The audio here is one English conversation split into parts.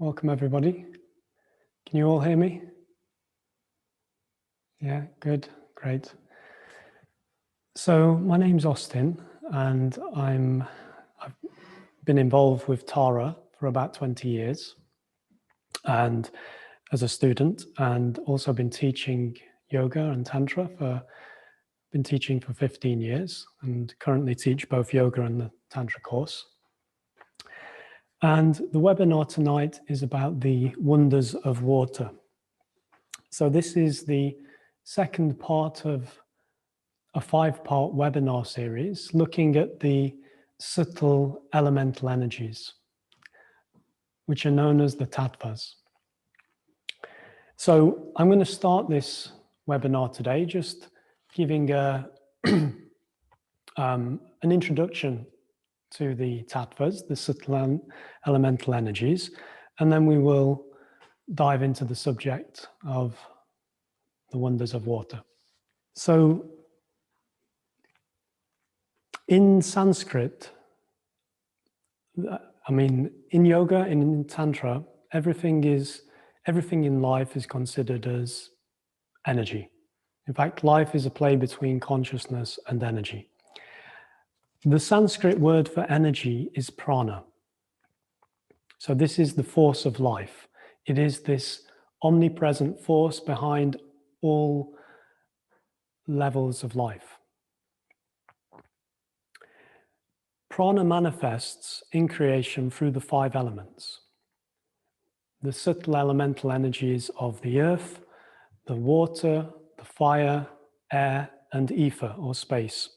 Welcome everybody. Can you all hear me? Yeah, good, great. So my name's Austin and I've been involved with Tara for about 20 years and as a student, and also been teaching yoga and tantra been teaching for 15 years and currently teach both yoga and the tantra course. And the webinar tonight is about the wonders of water. So this is the second part of a 5-part webinar series looking at the subtle elemental energies, which are known as the tattvas. So I'm going to start this webinar today just giving an introduction to the tattvas, the subtle elemental energies, and then we will dive into the subject of the wonders of water. So in Sanskrit, in yoga and in tantra, everything in life is considered as energy. In fact, life is a play between consciousness and energy. The Sanskrit word for energy is prana. So this is the force of life. It is this omnipresent force behind all levels of life. Prana manifests in creation through the 5 elements. The subtle elemental energies of the earth, the water, the fire, air, and ether or space.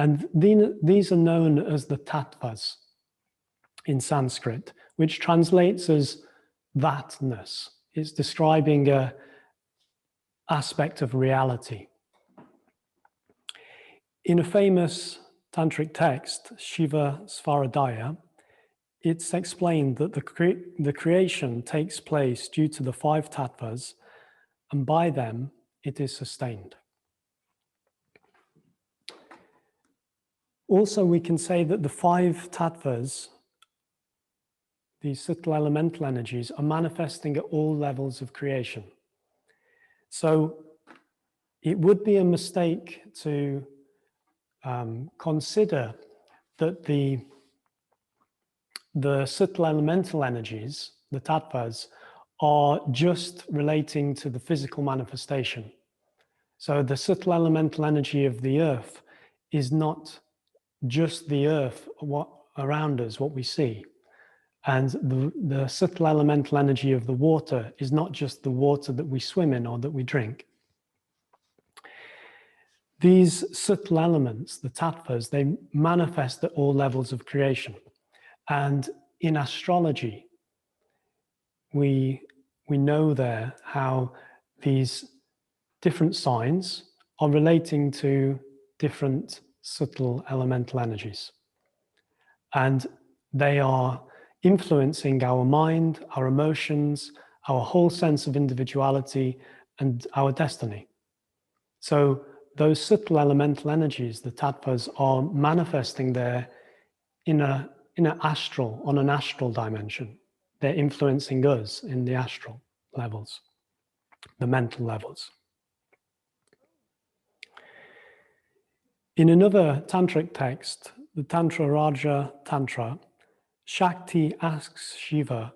And these are known as the tattvas in Sanskrit, which translates as thatness. It's describing an aspect of reality. In a famous tantric text, Shiva Svaradaya, it's explained that the creation takes place due to the 5 tattvas, and by them it is sustained. Also, we can say that the 5 tattvas, these subtle elemental energies, are manifesting at all levels of creation. So it would be a mistake to consider that the subtle elemental energies, the tattvas, are just relating to the physical manifestation. So the subtle elemental energy of the earth is not just the earth around us, what we see. And the subtle elemental energy of the water is not just the water that we swim in or that we drink. These subtle elements, the tattvas, they manifest at all levels of creation. And in astrology, we know there how these different signs are relating to different subtle elemental energies. And they are influencing our mind, our emotions, our whole sense of individuality, and our destiny. So those subtle elemental energies, the tattvas, are manifesting there on an astral dimension. They're influencing us in the astral levels, the mental levels. In another tantric text, the Tantra Raja Tantra, Shakti asks Shiva,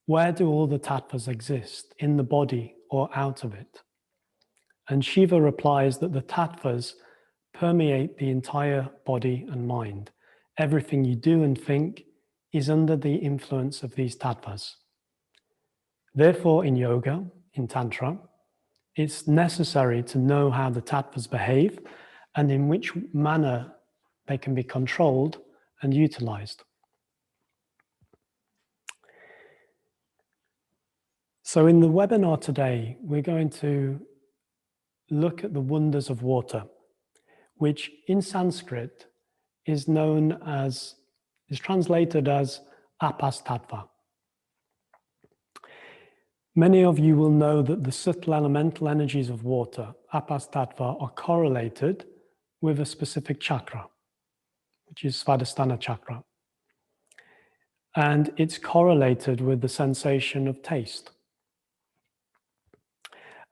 where do all the tattvas exist, in the body or out of it? And Shiva replies that the tattvas permeate the entire body and mind. Everything you do and think is under the influence of these tattvas. Therefore, in yoga, in tantra, it's necessary to know how the tattvas behave and in which manner they can be controlled and utilized. So in the webinar today, we're going to look at the wonders of water, which in Sanskrit is translated as apastattva. Many of you will know that the subtle elemental energies of water, apastattva, are correlated with a specific chakra, which is Svadhisthana chakra. and it's correlated with the sensation of taste.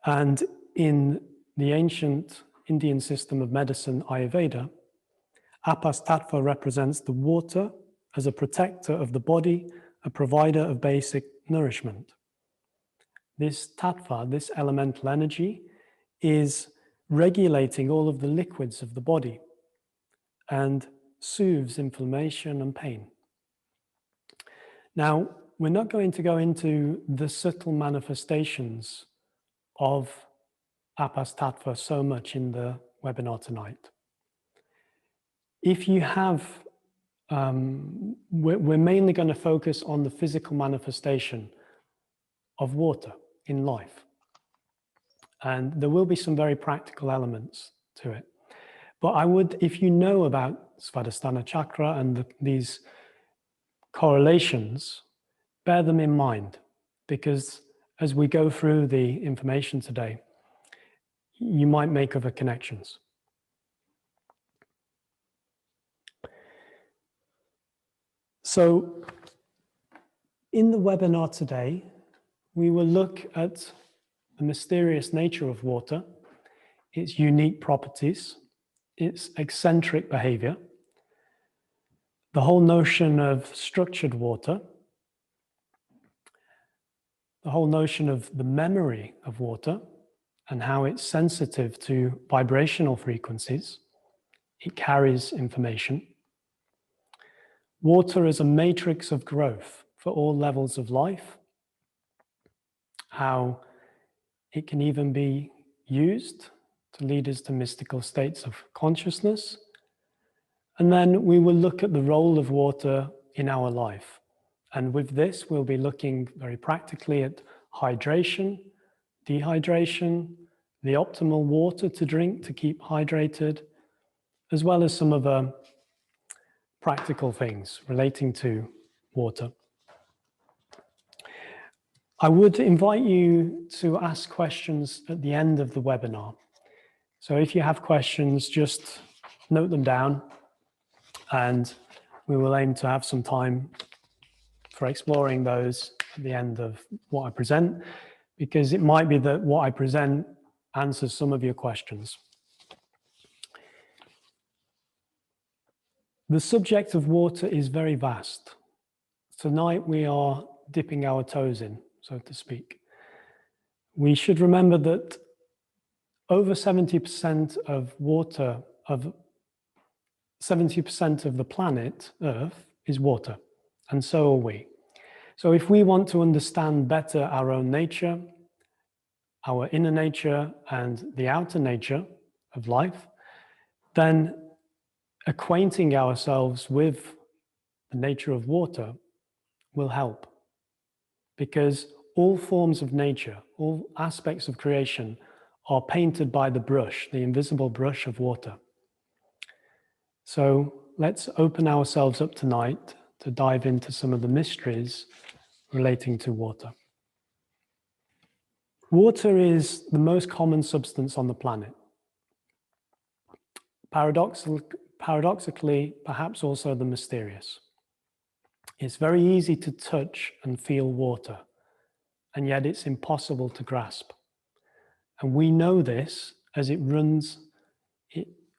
And in the ancient Indian system of medicine, Ayurveda, Apas Tattva represents the water as a protector of the body, a provider of basic nourishment. This tattva, this elemental energy, is regulating all of the liquids of the body and soothes inflammation and pain. Now, we're not going to go into the subtle manifestations of Apas Tattva so much in the webinar tonight. If you have, we're mainly going to focus on the physical manifestation of water in life. And there will be some very practical elements to it. But I would, if you know about Svadhisthana chakra and these correlations, bear them in mind, because as we go through the information today, you might make other connections. So in the webinar today, we will look at the mysterious nature of water, its unique properties, its eccentric behavior, the whole notion of structured water, the whole notion of the memory of water and how it's sensitive to vibrational frequencies. It carries information. Water is a matrix of growth for all levels of life, how it can even be used to lead us to mystical states of consciousness. And then we will look at the role of water in our life. And with this, we'll be looking very practically at hydration, dehydration, the optimal water to drink to keep hydrated, as well as some other practical things relating to water. I would invite you to ask questions at the end of the webinar. So if you have questions, just note them down, and we will aim to have some time for exploring those at the end of what I present, because it might be that what I present answers some of your questions. The subject of water is very vast. Tonight we are dipping our toes in, so to speak. We should remember that over 70% of water, of 70% of the planet Earth is water, and so are we. So if we want to understand better our own nature, our inner nature and the outer nature of life, then acquainting ourselves with the nature of water will help. Because all forms of nature, all aspects of creation are painted by the brush, the invisible brush of water. So let's open ourselves up tonight to dive into some of the mysteries relating to water. Water is the most common substance on the planet. Paradoxically, perhaps also the mysterious. It's very easy to touch and feel water, and yet it's impossible to grasp. And we know this as it runs,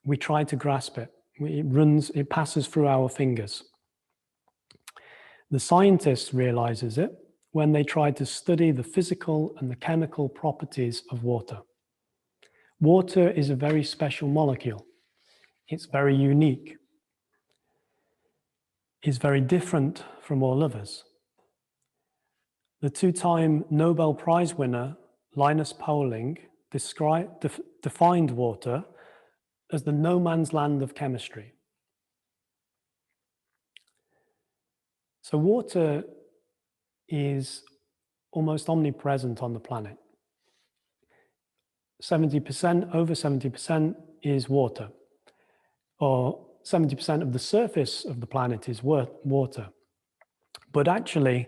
we try to grasp it. It passes through our fingers. The scientist realizes it when they try to study the physical and the chemical properties of water. Water is a very special molecule. It's very unique. It's very different from all others. The two-time Nobel Prize winner, Linus Pauling, defined water as the no man's land of chemistry. So water is almost omnipresent on the planet. 70%, over 70% is water, or 70% of the surface of the planet is water. But actually,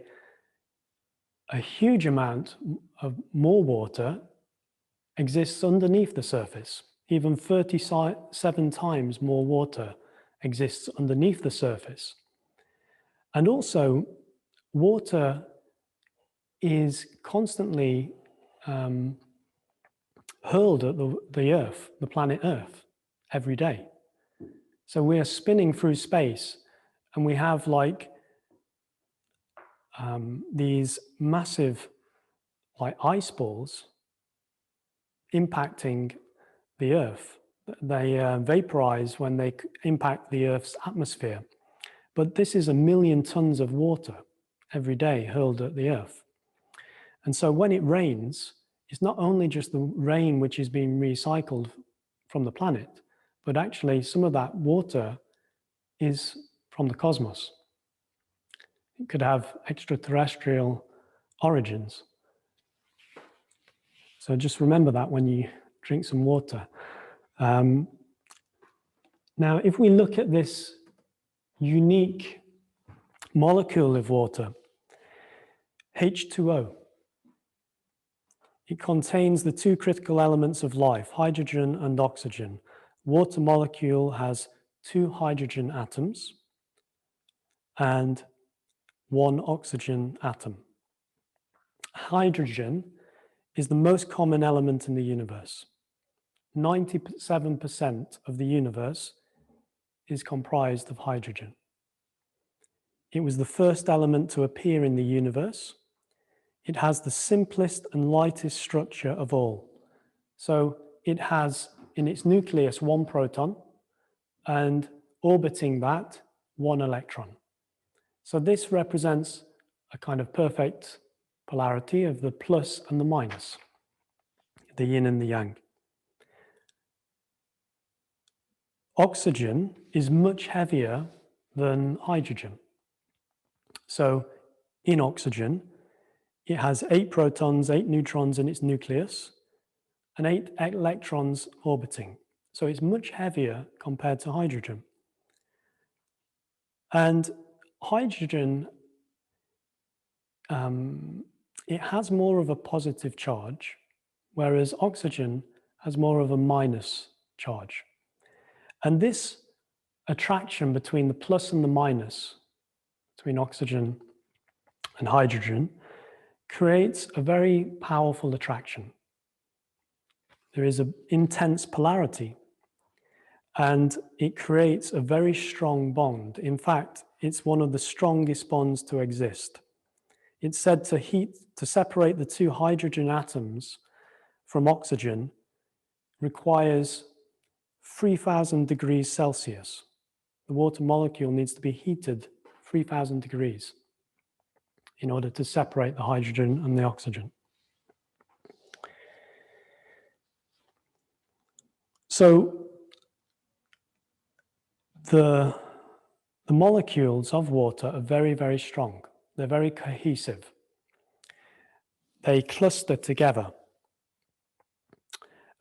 a huge amount of more water exists underneath the surface. Even 37 times more water exists underneath the surface. And also, water is constantly hurled at the Earth, the planet Earth, every day. So we are spinning through space, and we have like these massive like ice balls impacting the Earth. They vaporize when they impact the Earth's atmosphere. But this is 1 million tons of water every day hurled at the Earth. And so when it rains, it's not only just the rain which is being recycled from the planet, but actually some of that water is from the cosmos. It could have extraterrestrial origins. So just remember that when you drink some water. Now, if we look at this unique molecule of water, H2O, it contains the two critical elements of life, hydrogen and oxygen. Water molecule has 2 hydrogen atoms and 1 oxygen atom. Hydrogen is the most common element in the universe. 97% of the universe is comprised of hydrogen. It was the first element to appear in the universe. It has the simplest and lightest structure of all. So it has in its nucleus 1 proton and orbiting that 1 electron. So this represents a kind of perfect polarity of the plus and the minus, the yin and the yang. Oxygen is much heavier than hydrogen. So in oxygen, it has 8 protons, 8 neutrons in its nucleus, and 8 electrons orbiting. So it's much heavier compared to hydrogen. And hydrogen, it has more of a positive charge, whereas oxygen has more of a minus charge. And this attraction between the plus and the minus, between oxygen and hydrogen, creates a very powerful attraction. There is an intense polarity, and it creates a very strong bond. In fact, it's one of the strongest bonds to exist. It's said to separate the 2 hydrogen atoms from oxygen requires 3,000 degrees Celsius. The water molecule needs to be heated 3,000 degrees in order to separate the hydrogen and the oxygen. So the molecules of water are very, very strong. They're very cohesive. They cluster together.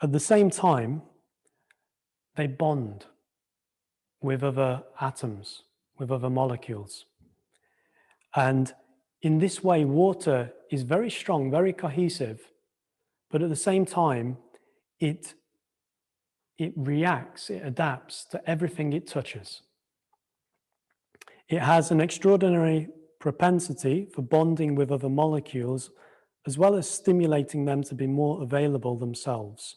At the same time, they bond with other atoms, with other molecules. And in this way, water is very strong, very cohesive, but at the same time, it reacts, it adapts to everything it touches. It has an extraordinary propensity for bonding with other molecules, as well as stimulating them to be more available themselves.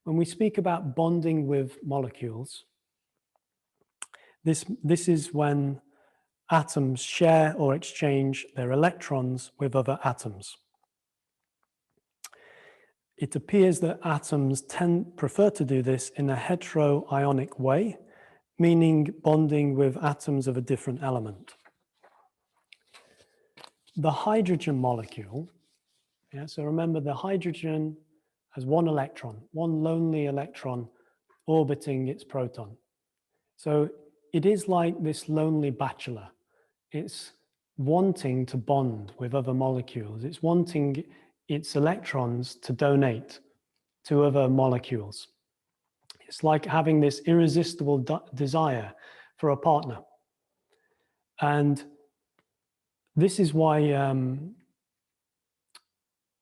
When we speak about bonding with molecules, this is when atoms share or exchange their electrons with other atoms. It appears that atoms prefer to do this in a heteroionic way, meaning bonding with atoms of a different element. The hydrogen molecule, so remember the hydrogen has 1 electron, 1 lonely electron orbiting its proton. So it is like this lonely bachelor. It's wanting to bond with other molecules. It's wanting its electrons to donate to other molecules. It's like having this irresistible desire for a partner. And this is why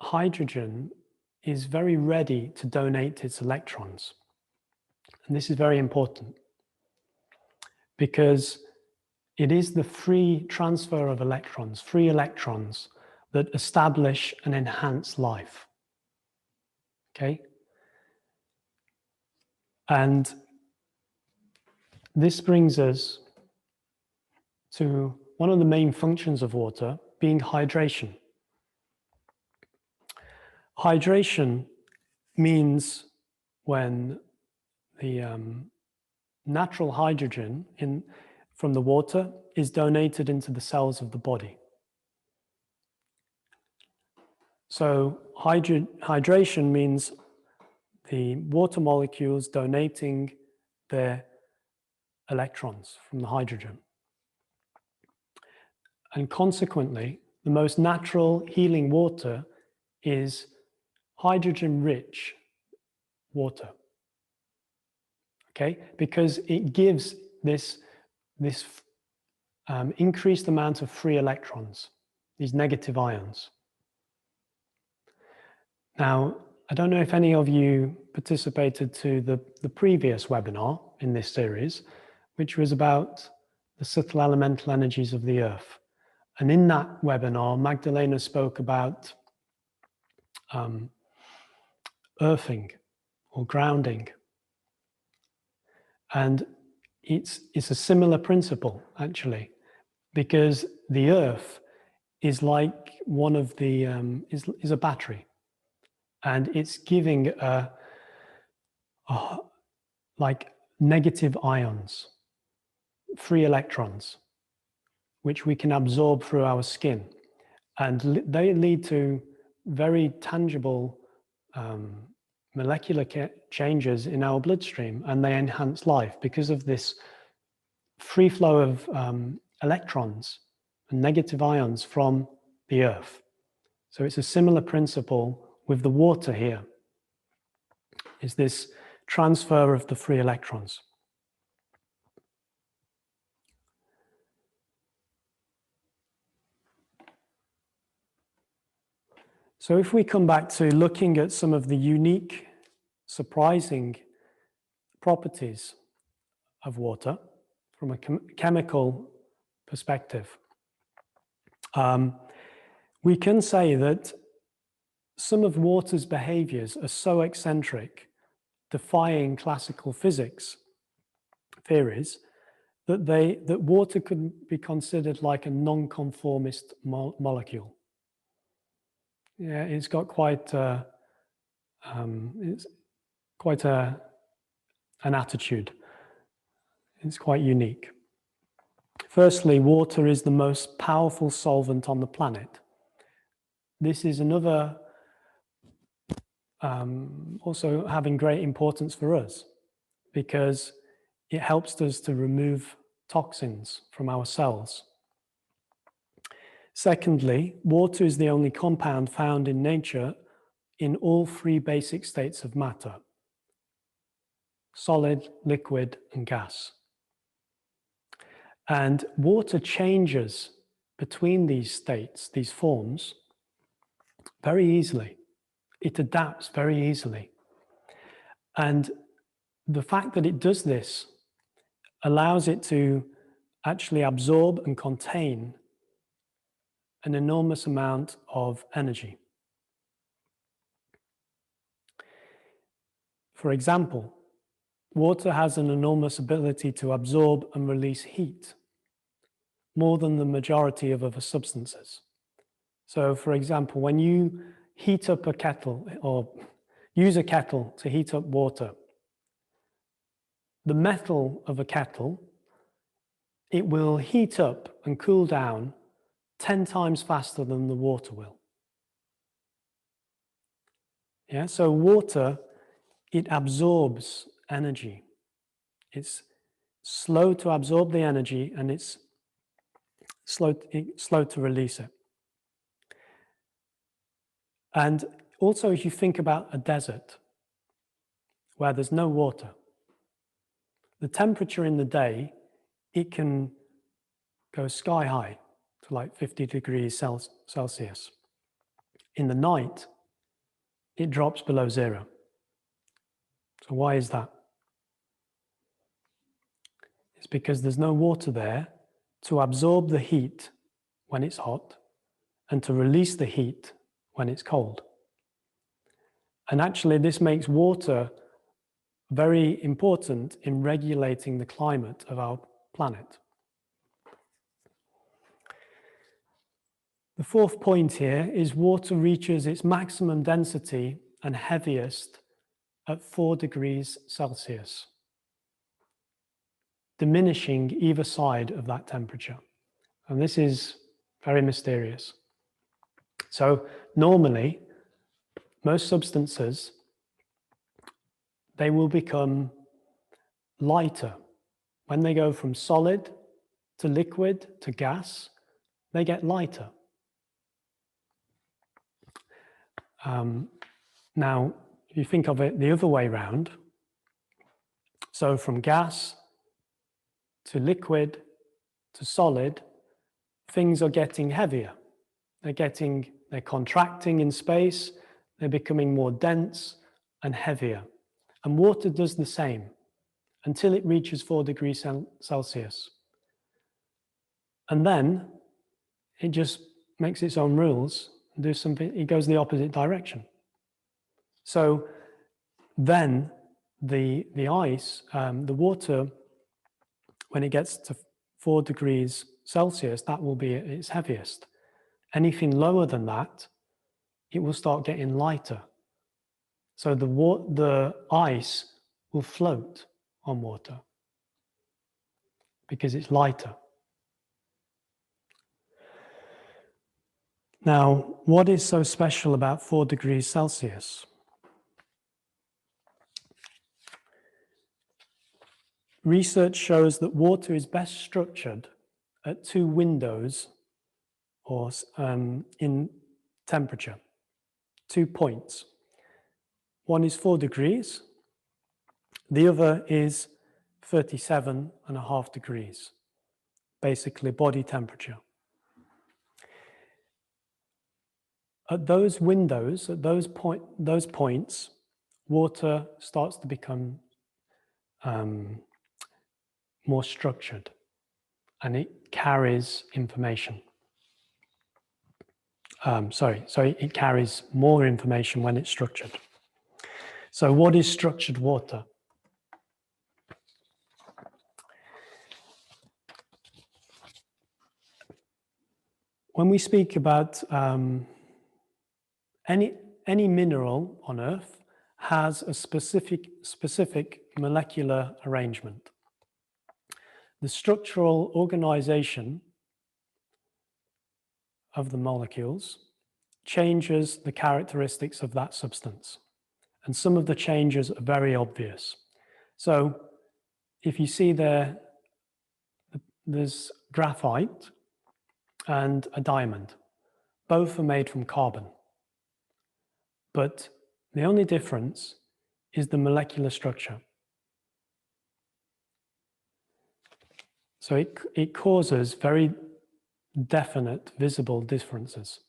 hydrogen is very ready to donate its electrons. And this is very important because It is the free transfer of electrons, free electrons, that establish and enhance life. Okay? And this brings us to one of the main functions of water, being hydration. Hydration means when the natural hydrogen from the water is donated into the cells of the body. So hydration means the water molecules donating their electrons from the hydrogen. And consequently, the most natural healing water is hydrogen-rich water. Okay? Because it gives this increased amount of free electrons, these negative ions. Now, I don't know if any of you participated to the previous webinar in this series, which was about the subtle elemental energies of the earth. And in that webinar, Magdalena spoke about earthing or grounding. And it's a similar principle, actually, because the earth is like one of the, is a battery. And it's giving like negative ions, free electrons, which we can absorb through our skin. And they lead to very tangible molecular changes in our bloodstream, and they enhance life because of this free flow of electrons and negative ions from the earth. So it's a similar principle with the water here, is this transfer of the free electrons. So if we come back to looking at some of the unique, surprising properties of water from a chemical perspective, we can say that some of water's behaviors are so eccentric, defying classical physics theories, that water could be considered like a non-conformist molecule. Yeah, it's got quite an attitude. It's quite unique. Firstly, water is the most powerful solvent on the planet. This is another also having great importance for us, because it helps us to remove toxins from our cells. Secondly, water is the only compound found in nature in all three basic states of matter: solid, liquid, and gas. And water changes between these states, these forms, very easily. It adapts very easily. And the fact that it does this allows it to actually absorb and contain an enormous amount of energy. For example, water has an enormous ability to absorb and release heat, more than the majority of other substances. So, for example, when you heat up a kettle or use a kettle to heat up water, the metal of a kettle, it will heat up and cool down 10 times faster than the water will. Yeah, so water, it absorbs energy. It's slow to absorb the energy, and it's slow to release it. And also, if you think about a desert where there's no water, the temperature in the day, it can go sky high to like 50 degrees Celsius. In the night, it drops below zero. So why is that? It's because there's no water there to absorb the heat when it's hot and to release the heat when it's cold. And actually, this makes water very important in regulating the climate of our planet. The fourth point here is water reaches its maximum density and heaviest at 4 degrees Celsius, diminishing either side of that temperature. And this is very mysterious. So normally, most substances, they will become lighter. When they go from solid to liquid to gas, they get lighter. Now, if you think of it the other way around, so from gas to liquid to solid, things are getting heavier. They're contracting in space, they're becoming more dense and heavier. And water does the same until it reaches 4 degrees Celsius. And then it just makes its own rules and do something, it goes the opposite direction. So then the ice, the water, when it gets to 4 degrees Celsius, that will be at its heaviest. Anything lower than that, it will start getting lighter. So the ice will float on water because it's lighter. Now, what is so special about 4 degrees Celsius? Research shows that water is best structured at 2 windows or in temperature, 2 points. One is 4 degrees, the other is 37.5 degrees, basically body temperature. At those windows, at those points, water starts to become more structured, and it carries information. It carries more information when it's structured. So what is structured water? When we speak about any mineral on Earth has a specific molecular arrangement. The structural organization of the molecules changes the characteristics of that substance. And some of the changes are very obvious. So if you see there's graphite and a diamond. Both are made from carbon. But the only difference is the molecular structure. So it causes very definite, visible differences.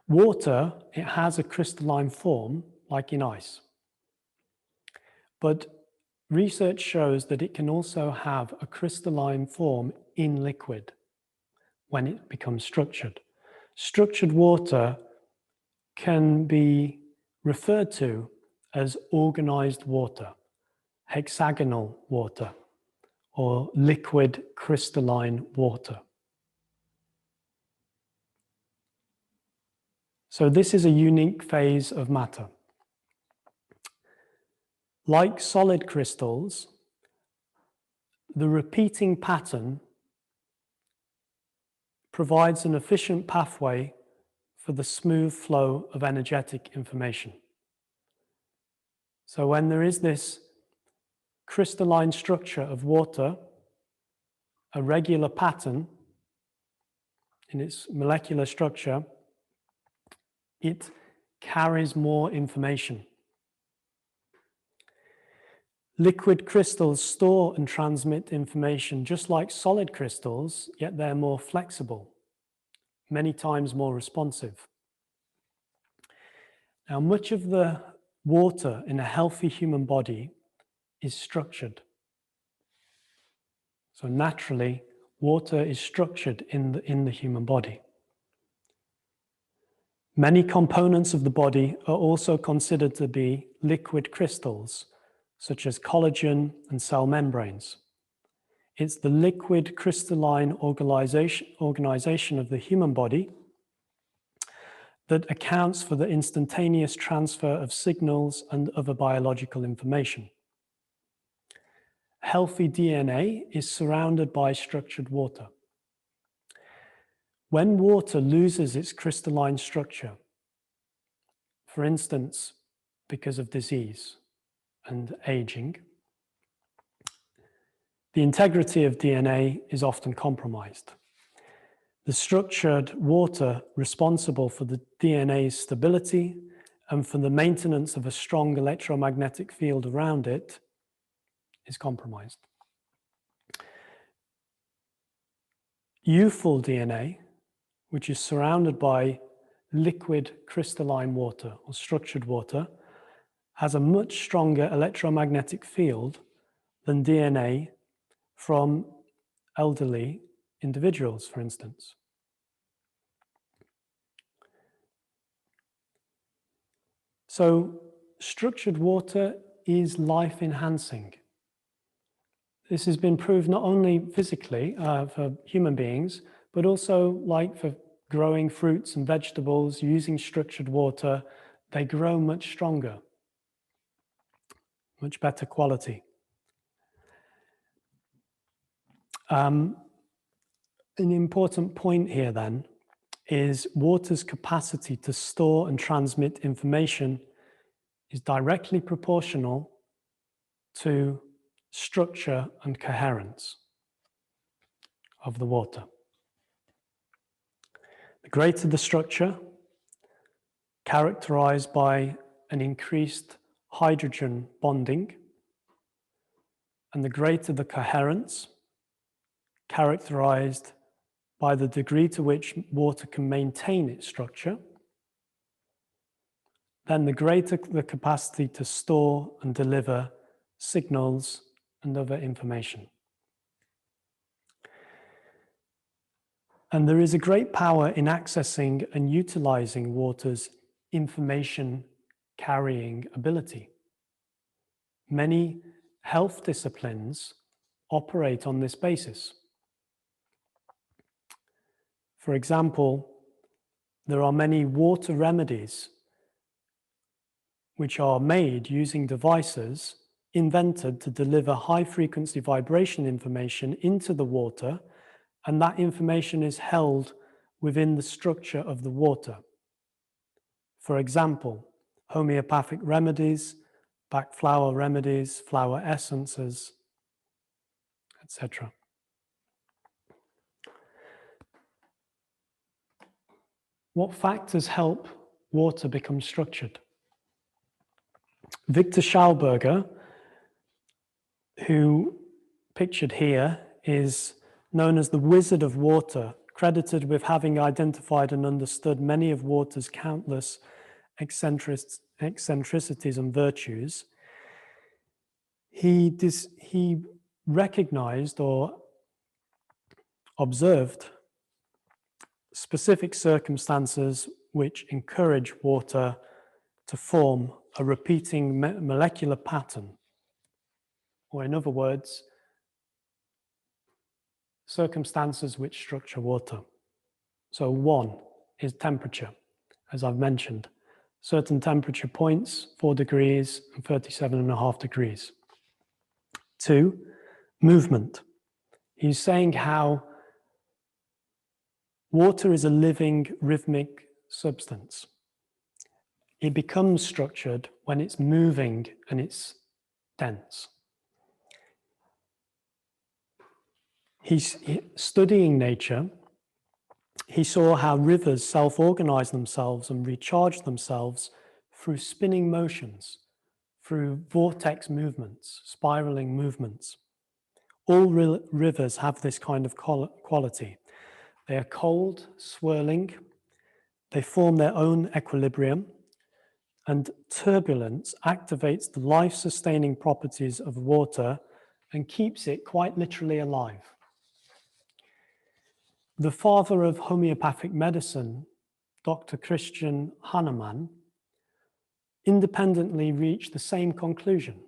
Water, it has a crystalline form, like in ice. But research shows that it can also have a crystalline form in liquid when it becomes structured. Structured water can be referred to as organized water, hexagonal water, or liquid crystalline water. So this is a unique phase of matter. Like solid crystals, the repeating pattern provides an efficient pathway for the smooth flow of energetic information. So when there is this crystalline structure of water, a regular pattern in its molecular structure, it carries more information. Liquid crystals store and transmit information just like solid crystals, yet they're more flexible, many times more responsive. Now, much of the water in a healthy human body is structured. So naturally, water is structured in the human body. Many components of the body are also considered to be liquid crystals, such as collagen and cell membranes. It's the liquid crystalline organization of the human body that accounts for the instantaneous transfer of signals and other biological information. Healthy DNA is surrounded by structured water. When water loses its crystalline structure, for instance, because of disease and aging, the integrity of DNA is often compromised. The structured water responsible for the DNA's stability and for the maintenance of a strong electromagnetic field around it is compromised. Youthful DNA, which is surrounded by liquid crystalline water or structured water, has a much stronger electromagnetic field than DNA from elderly individuals, for instance. So, structured water is life-enhancing. This has been proved not only physically for human beings, but also like for growing fruits and vegetables using structured water. They grow much stronger, much better quality. An important point here then is water's capacity to store and transmit information is directly proportional to structure and coherence of the water. The greater the structure, characterized by an increased hydrogen bonding, and the greater the coherence, characterized by the degree to which water can maintain its structure, then the greater the capacity to store and deliver signals and other information. And there is a great power in accessing and utilizing water's information carrying ability. Many health disciplines operate on this basis. For example, there are many water remedies which are made using devices invented to deliver high-frequency vibration information into the water, and that information is held within the structure of the water. For example, homeopathic remedies, Bach flower remedies, flower essences, etc. What factors help water become structured? Victor Schauberger, who pictured here is known as the Wizard of Water, credited with having identified and understood many of water's countless eccentricities and virtues. He recognized or observed specific circumstances which encourage water to form a repeating molecular pattern, or in other words, circumstances which structure water. So one is temperature, as I've mentioned. Certain temperature points, 4 degrees and 37.5 degrees. 2, movement. He's saying how water is a living, rhythmic substance. It becomes structured when it's moving and it's dense. He's studying nature. He saw how rivers self-organize themselves and recharge themselves through spinning motions, through vortex movements, spiraling movements. All rivers have this kind of quality. They are cold, swirling. They form their own equilibrium, and turbulence activates the life-sustaining properties of water and keeps it quite literally alive. The father of homeopathic medicine, Dr. Christian Hahnemann, independently reached the same conclusion.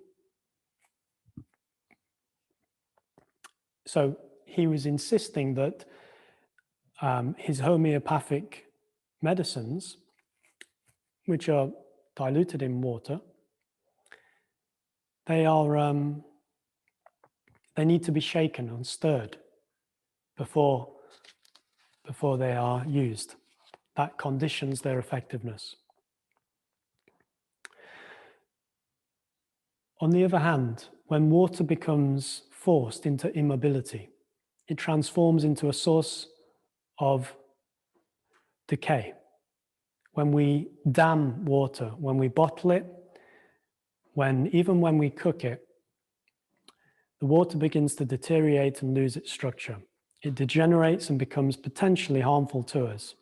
So he was insisting that his homeopathic medicines, which are diluted in water, they need to be shaken and stirred before they are used. That conditions their effectiveness. On the other hand, when water becomes forced into immobility, it transforms into a source of decay. When we dam water, when we bottle it, even when we cook it, the water begins to deteriorate and lose its structure. It degenerates and becomes potentially harmful to us.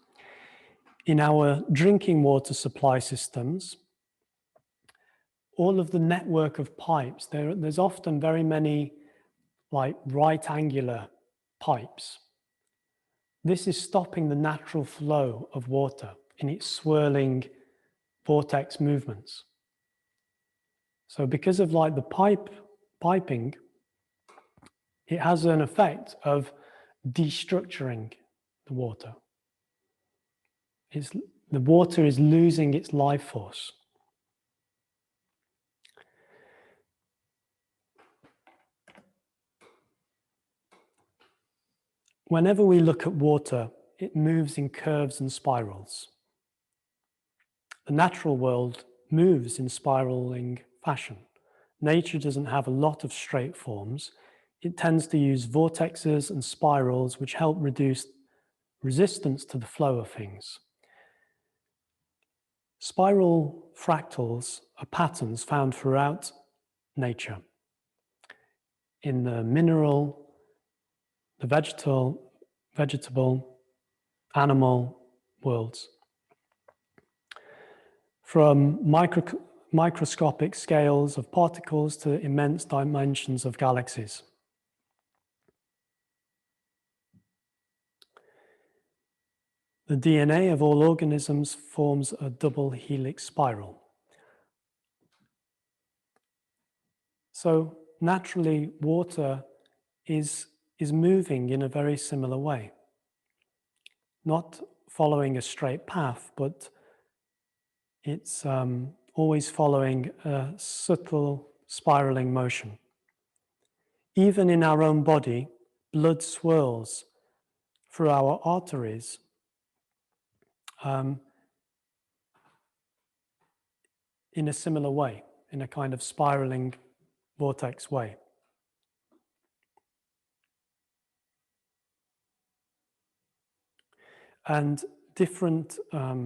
In our drinking water supply systems, all of the network of pipes, there's often very many like right angular pipes. This is stopping the natural flow of water in its swirling vortex movements. So because of like the piping, it has an effect of destructuring the water. The water is losing its life force. Whenever we look at water, it moves in curves and spirals. The natural world moves in spiraling fashion. Nature doesn't have a lot of straight forms. It tends to use vortexes and spirals which help reduce resistance to the flow of things. Spiral fractals are patterns found throughout nature. In the mineral, the vegetable, animal worlds. From microscopic scales of particles to immense dimensions of galaxies. The DNA of all organisms forms a double helix spiral. So naturally, water is moving in a very similar way. Not following a straight path, but it's always following a subtle spiraling motion. Even in our own body, blood swirls through our arteries in a similar way, in a kind of spiraling vortex way. And different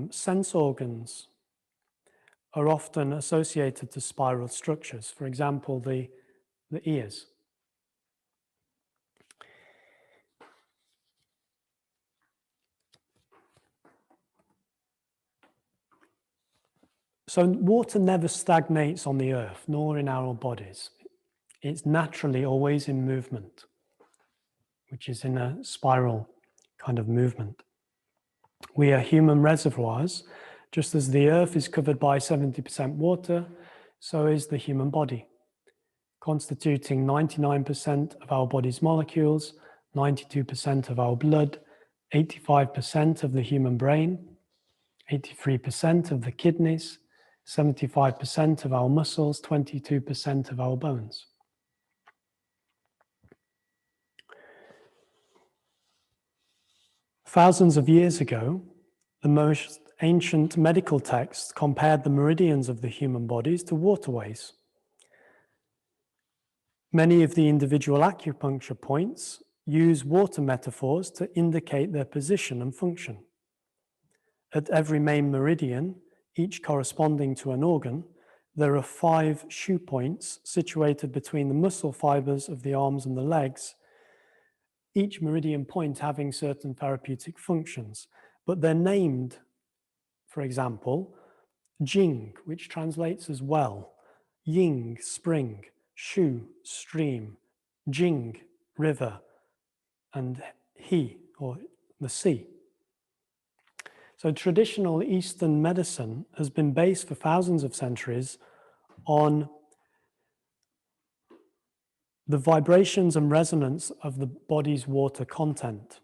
sense organs are often associated to spiral structures. For example, the ears. So water never stagnates on the earth, nor in our bodies. It's naturally always in movement, which is in a spiral kind of movement. We are human reservoirs. Just as the earth is covered by 70% water, so is the human body, constituting 99% of our body's molecules, 92% of our blood, 85% of the human brain, 83% of the kidneys, 75% of our muscles, 22% of our bones. Thousands of years ago, the most ancient medical texts compared the meridians of the human bodies to waterways. Many of the individual acupuncture points use water metaphors to indicate their position and function. At every main meridian, each corresponding to an organ, there are 5 shoe points situated between the muscle fibers of the arms and the legs, each meridian point having certain therapeutic functions, but they're named, for example, Jing, which translates as well, Ying, spring, Shu, stream, Jing, river, and He, or the sea. So traditional Eastern medicine has been based for thousands of centuries on the vibrations and resonance of the body's water content.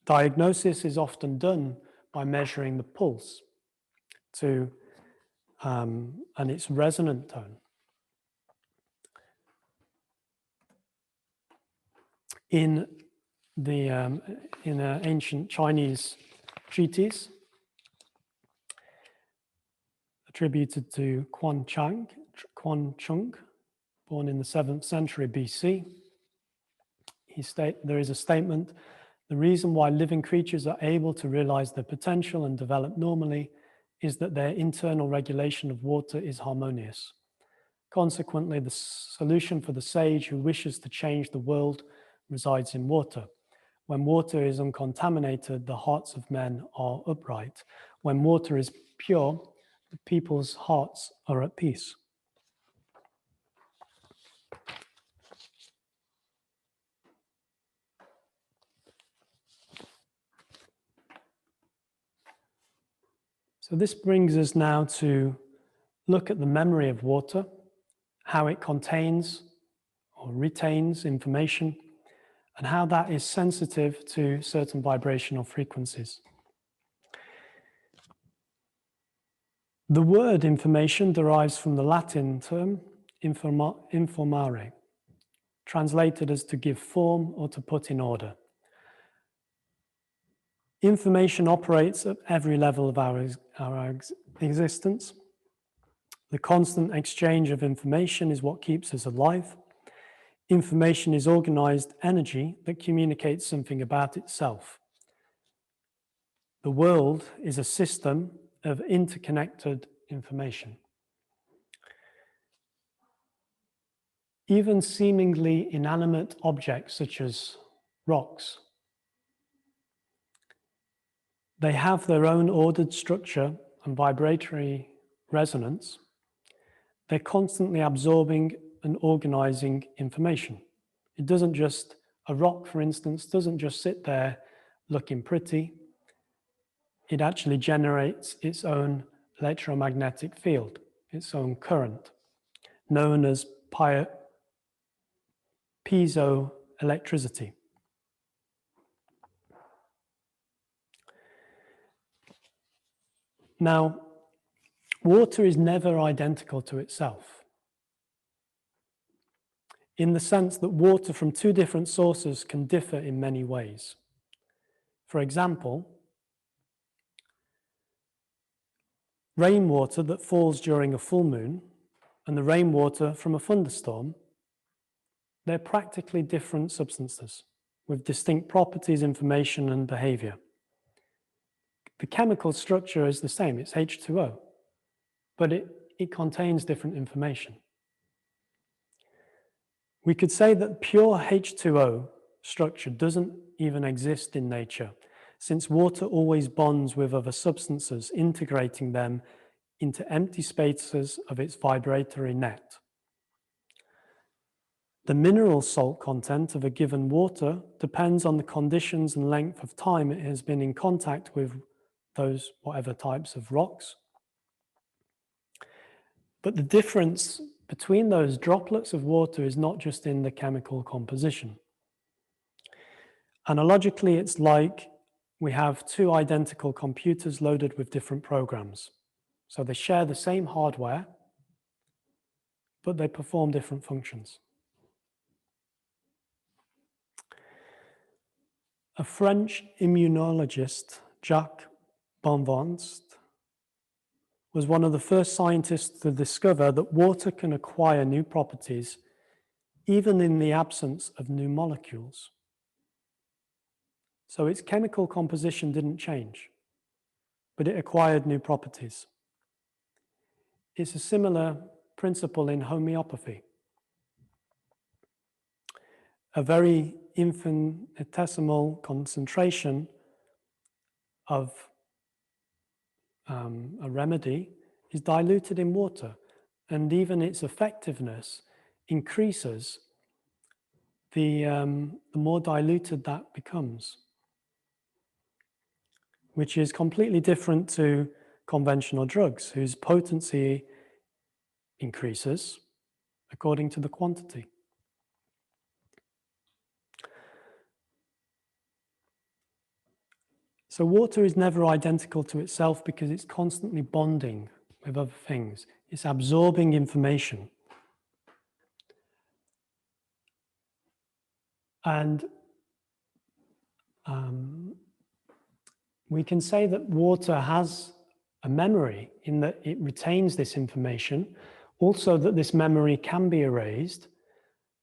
Diagnosis is often done by measuring the pulse and its resonant tone. In ancient Chinese treatise attributed to Quan Chung, born in the 7th century BC, there is a statement: the reason why living creatures are able to realize their potential and develop normally is that their internal regulation of water is harmonious. Consequently, the solution for the sage who wishes to change the world resides in water. When water is uncontaminated, the hearts of men are upright. When water is pure, the people's hearts are at peace. So this brings us now to look at the memory of water, how it contains or retains information, and how that is sensitive to certain vibrational frequencies. The word information derives from the Latin term informare, translated as to give form or to put in order. Information operates at every level of our existence. The constant exchange of information is what keeps us alive. Information is organized energy that communicates something about itself. The world is a system of interconnected information. Even seemingly inanimate objects such as rocks, they have their own ordered structure and vibratory resonance. They're constantly absorbing and organizing information. It doesn't just, a rock, for instance, doesn't just sit there looking pretty. It actually generates its own electromagnetic field, its own current, known as piezoelectricity. Now, water is never identical to itself, in the sense that water from two different sources can differ in many ways. For example, rainwater that falls during a full moon and the rainwater from a thunderstorm, they're practically different substances with distinct properties, information, and behavior. The chemical structure is the same, it's H2O, but it contains different information. We could say that pure H2O structure doesn't even exist in nature, since water always bonds with other substances, integrating them into empty spaces of its vibratory net. The mineral salt content of a given water depends on the conditions and length of time it has been in contact with those whatever types of rocks. But the difference between those droplets of water is not just in the chemical composition. Analogically, it's like we have two identical computers loaded with different programs. So they share the same hardware, but they perform different functions. A French immunologist, Jacques Bonvance, was one of the first scientists to discover that water can acquire new properties even in the absence of new molecules. So its chemical composition didn't change, but it acquired new properties. It's a similar principle in homeopathy. A very infinitesimal concentration of a remedy is diluted in water, and even its effectiveness increases the more diluted that becomes, which is completely different to conventional drugs, whose potency increases according to the quantity. So water is never identical to itself because it's constantly bonding with other things. It's absorbing information. And we can say that water has a memory in that it retains this information, also that this memory can be erased,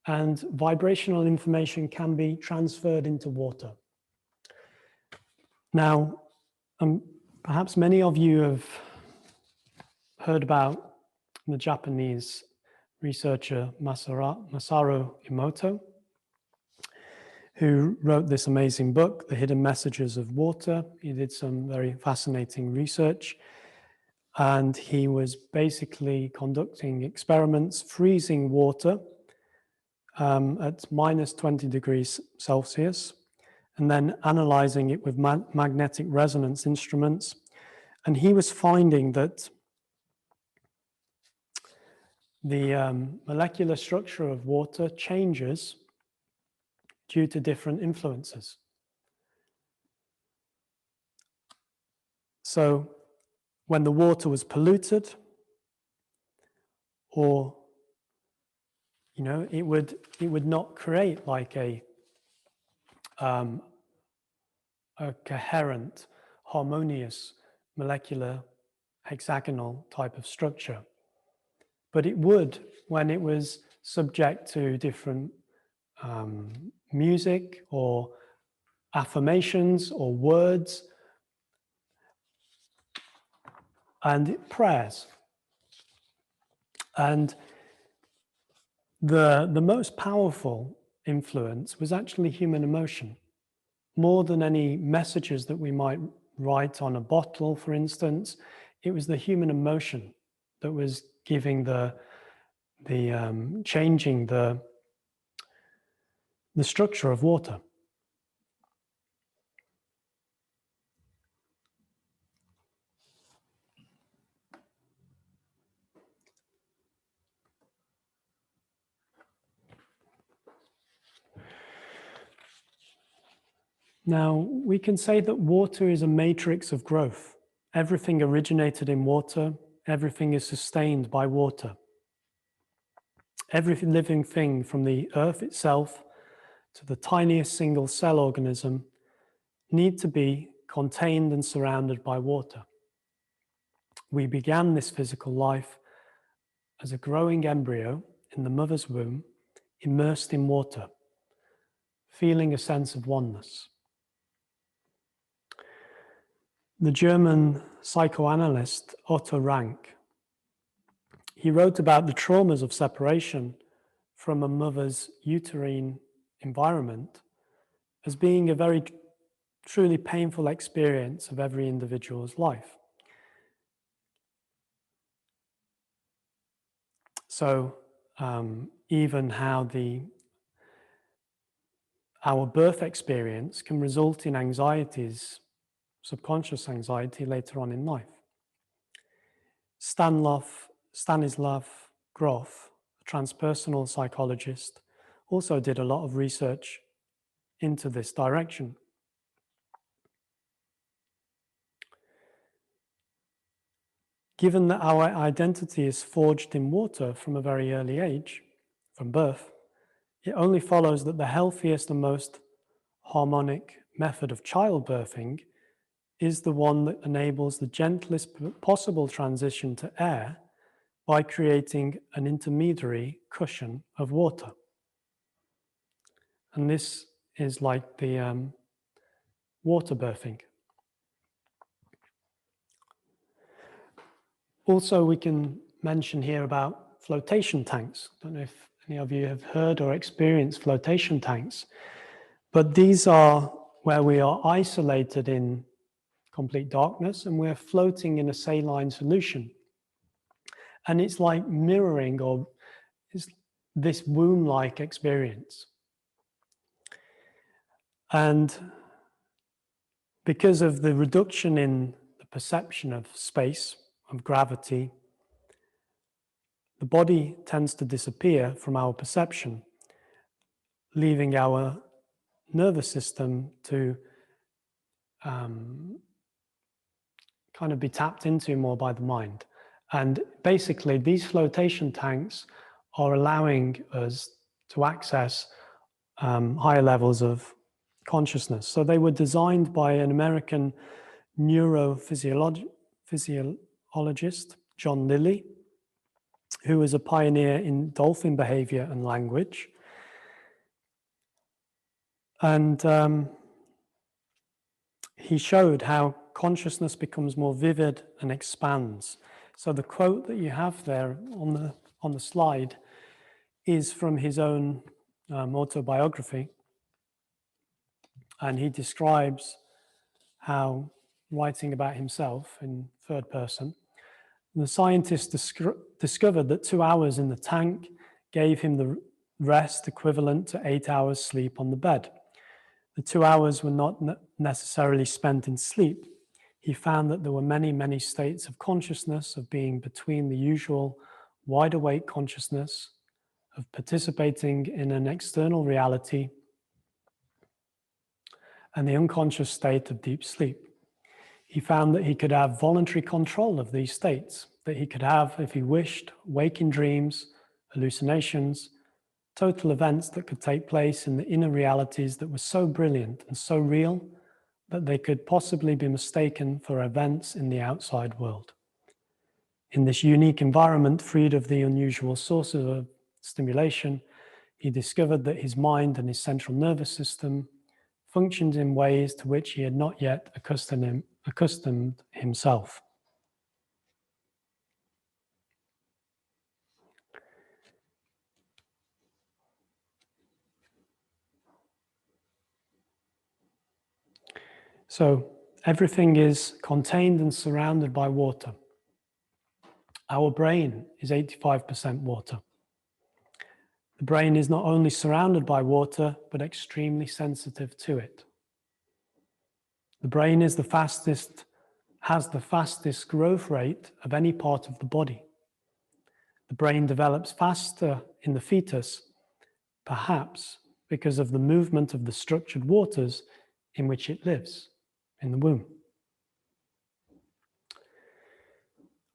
and vibrational information can be transferred into water. Now, perhaps many of you have heard about the Japanese researcher Masaru Emoto, who wrote this amazing book, The Hidden Messages of Water. He did some very fascinating research, and he was basically conducting experiments, freezing water at minus 20 degrees Celsius, and then analyzing it with magnetic resonance instruments. And he was finding that the molecular structure of water changes due to different influences. So when the water was polluted, or it would not create like a coherent, harmonious, molecular, hexagonal type of structure. But it would when it was subject to different music or affirmations or words and prayers. And the most powerful influence was actually human emotion, more than any messages that we might write on a bottle, for instance. It was the human emotion that was giving changing the structure of water. Now, we can say that water is a matrix of growth. Everything originated in water, everything is sustained by water. Every living thing, from the earth itself to the tiniest single cell organism, need to be contained and surrounded by water. We began this physical life as a growing embryo in the mother's womb, immersed in water, feeling a sense of oneness. The German psychoanalyst Otto Rank, he wrote about the traumas of separation from a mother's uterine environment as being a very truly painful experience of every individual's life. So even how our birth experience can result in anxieties, subconscious anxiety later on in life. Stanislav Grof, a transpersonal psychologist, also did a lot of research into this direction. Given that our identity is forged in water from a very early age, from birth, it only follows that the healthiest and most harmonic method of childbirthing is the one that enables the gentlest possible transition to air by creating an intermediary cushion of water. And this is like the water birthing. Also, we can mention here about flotation tanks. I don't know if any of you have heard or experienced flotation tanks, but these are where we are isolated in complete darkness and we're floating in a saline solution. And it's like mirroring or this womb-like experience. And because of the reduction in the perception of space, of gravity, the body tends to disappear from our perception, leaving our nervous system to kind of be tapped into more by the mind. And basically, these flotation tanks are allowing us to access higher levels of consciousness. So they were designed by an American neurophysiologist, John Lilly, who was a pioneer in dolphin behavior and language. And he showed how consciousness becomes more vivid and expands. So the quote that you have there on the slide is from his own autobiography. And he describes how, writing about himself in third person, the scientist discovered that 2 hours in the tank gave him the rest equivalent to 8 hours sleep on the bed. The 2 hours were not necessarily spent in sleep. He found that there were many, many states of consciousness, of being between the usual wide awake consciousness, of participating in an external reality, and the unconscious state of deep sleep. He found that he could have voluntary control of these states, that he could have, if he wished, waking dreams, hallucinations, total events that could take place in the inner realities that were so brilliant and so real that they could possibly be mistaken for events in the outside world. In this unique environment, freed of the unusual sources of stimulation, he discovered that his mind and his central nervous system functioned in ways to which he had not yet accustomed himself. So everything is contained and surrounded by water. Our brain is 85% water. The brain is not only surrounded by water, but extremely sensitive to it. The brain is has the fastest growth rate of any part of the body. The brain develops faster in the fetus, perhaps because of the movement of the structured waters in which it lives, in the womb.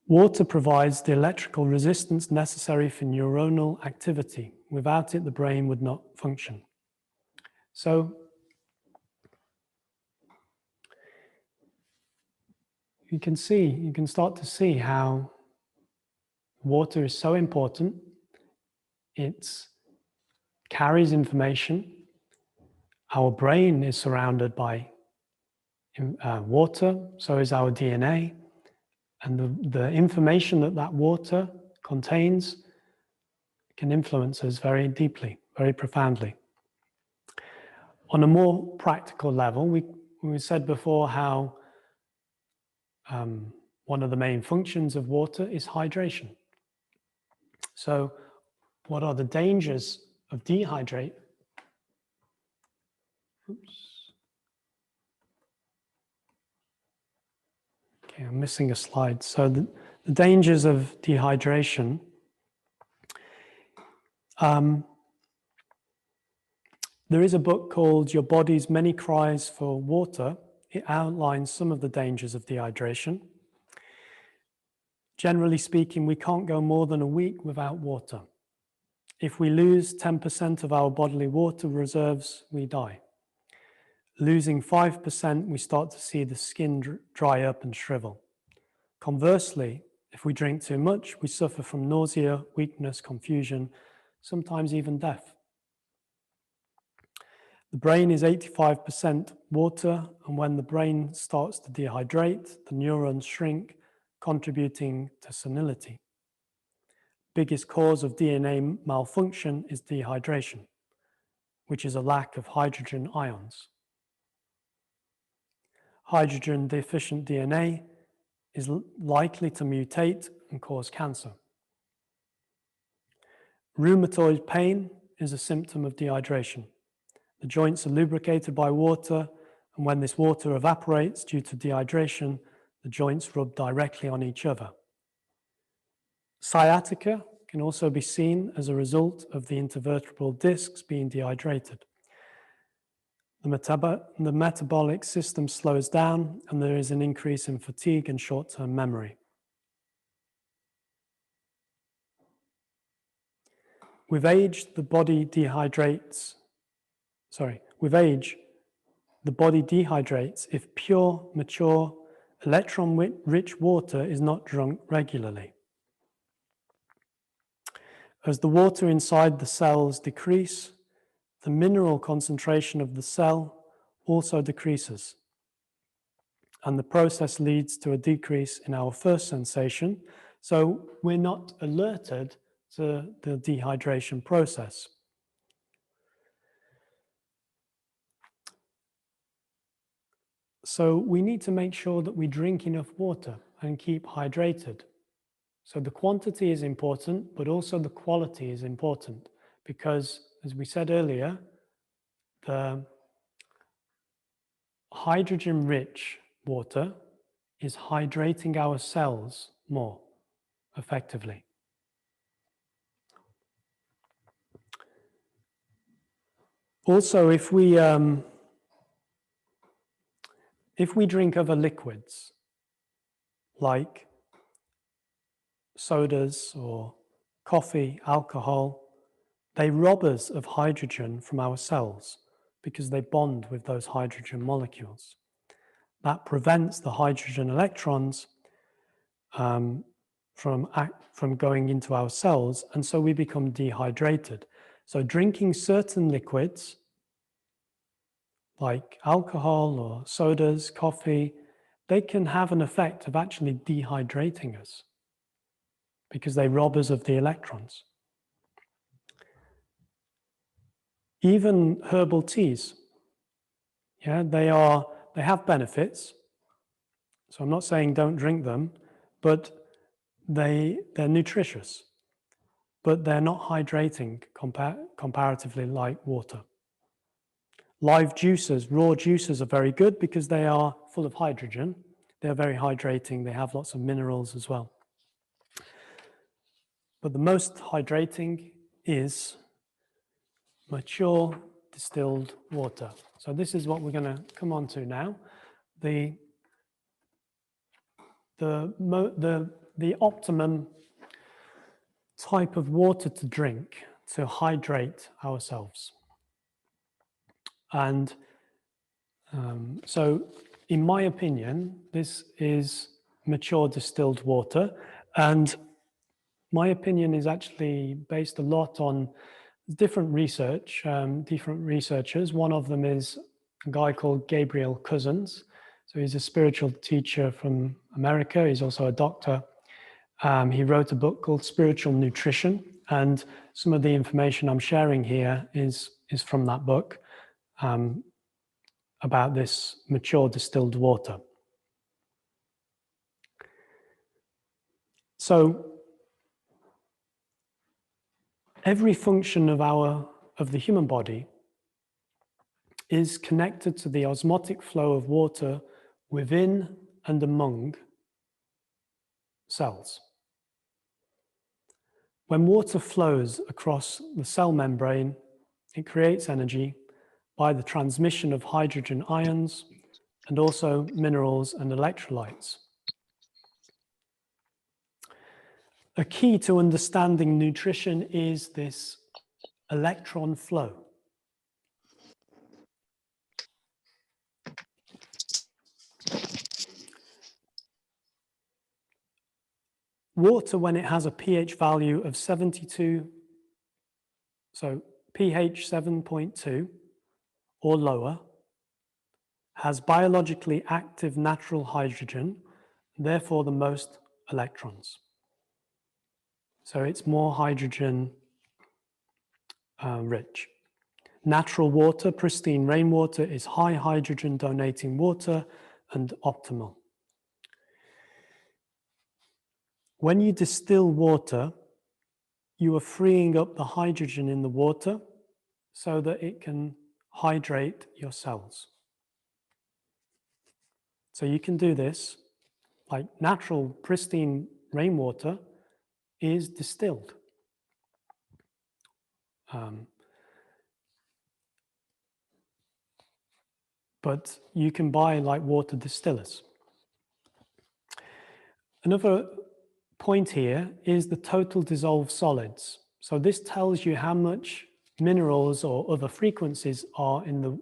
Water provides the electrical resistance necessary for neuronal activity. Without it, the brain would not function. So, you can start to see how water is so important. It carries information. Our brain is surrounded by water, so is our DNA. And the information that water contains can influence us very deeply, very profoundly. On a more practical level, we said before how one of the main functions of water is hydration. So what are the dangers of dehydration? Okay, I'm missing a slide. So the dangers of dehydration. There is a book called Your Body's Many Cries for Water. It outlines some of the dangers of dehydration. Generally speaking, we can't go more than a week without water. If we lose 10% of our bodily water reserves, we die. Losing 5%, we start to see the skin dry up and shrivel. Conversely, if we drink too much, we suffer from nausea, weakness, confusion, sometimes even death. The brain is 85% water, and when the brain starts to dehydrate, the neurons shrink, contributing to senility. Biggest cause of DNA malfunction is dehydration, which is a lack of hydrogen ions. Hydrogen deficient DNA is likely to mutate and cause cancer. Rheumatoid pain is a symptom of dehydration. The joints are lubricated by water, and when this water evaporates due to dehydration, the joints rub directly on each other. Sciatica can also be seen as a result of the intervertebral discs being dehydrated. The metabolic system slows down, and there is an increase in fatigue and short-term memory. With age, the body dehydrates. With age, the body dehydrates if pure, mature, electron-rich water is not drunk regularly. As the water inside the cells decrease, the mineral concentration of the cell also decreases. And the process leads to a decrease in our first sensation, so we're not alerted to the dehydration process. So we need to make sure that we drink enough water and keep hydrated. So the quantity is important, but also the quality is important, because, as we said earlier, the hydrogen-rich water is hydrating our cells more effectively. Also, if we drink other liquids, like sodas or coffee, alcohol, they rob us of hydrogen from our cells because they bond with those hydrogen molecules. That prevents the hydrogen electrons from going into our cells, and so we become dehydrated. So drinking certain liquids, like alcohol or sodas, coffee, they can have an effect of actually dehydrating us because they rob us of the electrons. Even herbal teas, they have benefits. So I'm not saying don't drink them, but they're nutritious, but they're not hydrating comparatively like water. Live juices, raw juices are very good because they are full of hydrogen. They're very hydrating. They have lots of minerals as well. But the most hydrating is mature distilled water. So this is what we're going to come on to now. The optimum type of water to drink to hydrate ourselves. And so in my opinion, this is mature distilled water. And my opinion is actually based a lot on different research, different researchers. One of them is a guy called Gabriel Cousens. So he's a spiritual teacher from America. He's also a doctor. He wrote a book called Spiritual Nutrition. And some of the information I'm sharing here is from that book about this mature distilled water. So every function of the human body is connected to the osmotic flow of water within and among cells. When water flows across the cell membrane, it creates energy by the transmission of hydrogen ions and also minerals and electrolytes. A key to understanding nutrition is this electron flow. Water, when it has a pH value of 72, so pH 7.2 or lower, has biologically active natural hydrogen, therefore the most electrons. So it's more hydrogen rich. Natural water, pristine rainwater, is high hydrogen donating water and optimal. When you distill water, you are freeing up the hydrogen in the water so that it can hydrate your cells. So you can do this, like natural, pristine rainwater is distilled. But you can buy like water distillers. Another point here is the total dissolved solids. So this tells you how much minerals or other frequencies are in the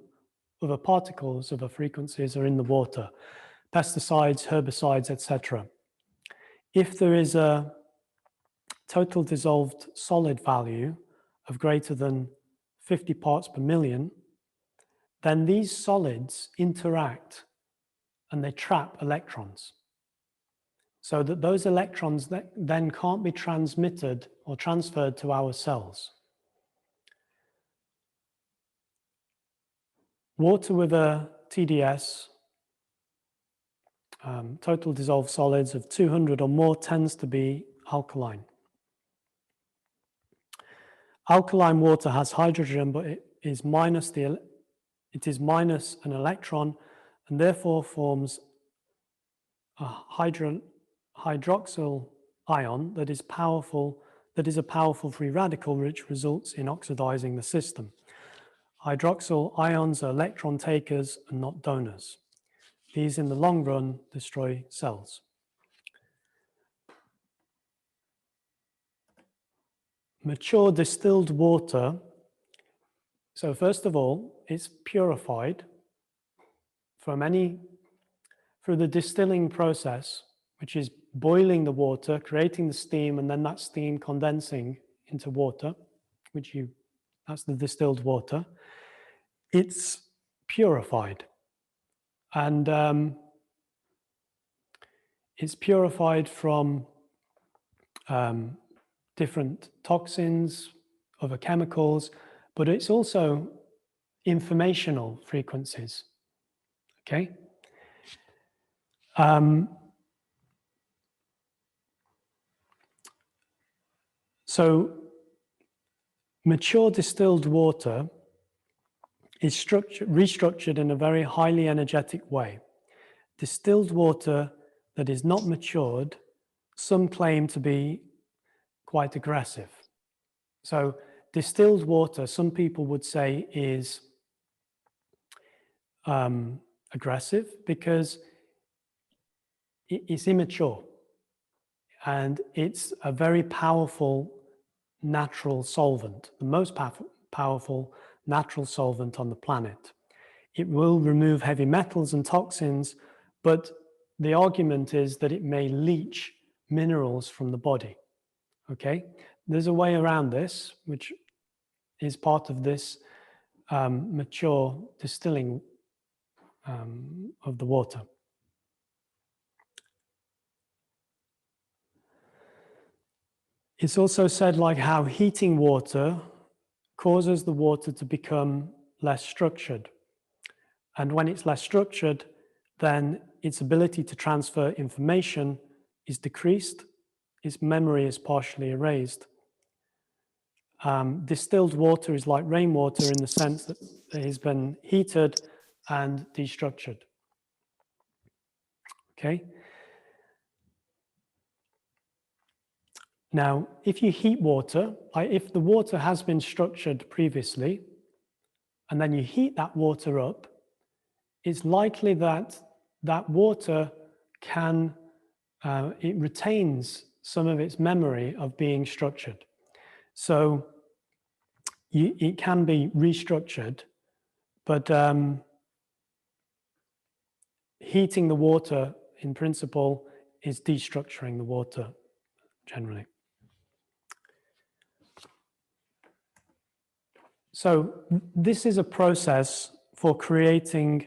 other particles, other frequencies are in the water, pesticides, herbicides, etc. If there is a total dissolved solid value of greater than 50 parts per million, then these solids interact and they trap electrons. So that those electrons then can't be transmitted or transferred to our cells. Water with a TDS, total dissolved solids of 200 or more, tends to be alkaline. Alkaline water has hydrogen, but it is minus an electron, and therefore forms a hydroxyl ion that is a powerful free radical, which results in oxidizing the system. Hydroxyl ions are electron takers and not donors. These in the long run destroy cells. Mature distilled water, so first of all, it's purified through the distilling process, which is boiling the water, creating the steam, and then that steam condensing into water, that's the distilled water. It's purified. And it's purified from different toxins, other chemicals, but it's also informational frequencies, okay? So mature distilled water is restructured in a very highly energetic way. Distilled water that is not matured, some claim to be quite aggressive. So distilled water, some people would say, is aggressive because it's immature and it's a very powerful natural solvent, the most powerful natural solvent on the planet. It will remove heavy metals and toxins, but the argument is that it may leach minerals from the body. Okay, there's a way around this, which is part of this mature distilling of the water. It's also said like how heating water causes the water to become less structured. And when it's less structured, then its ability to transfer information is decreased. Its memory is partially erased. Distilled water is like rainwater in the sense that it has been heated and destructured. Okay? Now, if you heat water, if the water has been structured previously, and then you heat that water up, it's likely that that water it retains some of its memory of being structured. So it can be restructured, but heating the water, in principle, is destructuring the water generally. So this is a process for creating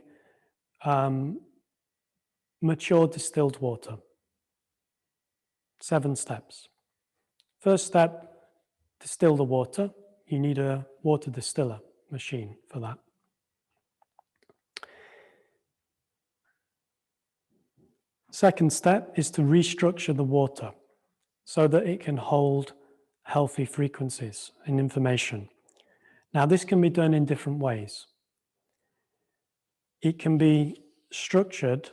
mature distilled water. 7 steps. First step, distill the water. You need a water distiller machine for that. Second step is to restructure the water so that it can hold healthy frequencies and information. Now, this can be done in different ways. it can be structured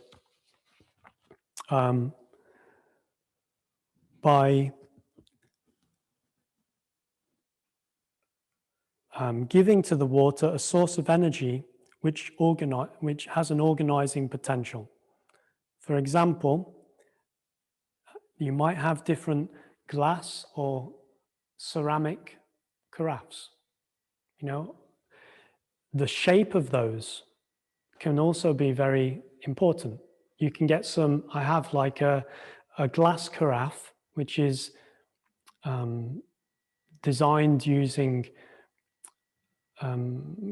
by giving to the water a source of energy which has an organizing potential. For example, you might have different glass or ceramic carafes. You know, the shape of those can also be very important. You can get some, I have like a glass carafe, which is designed using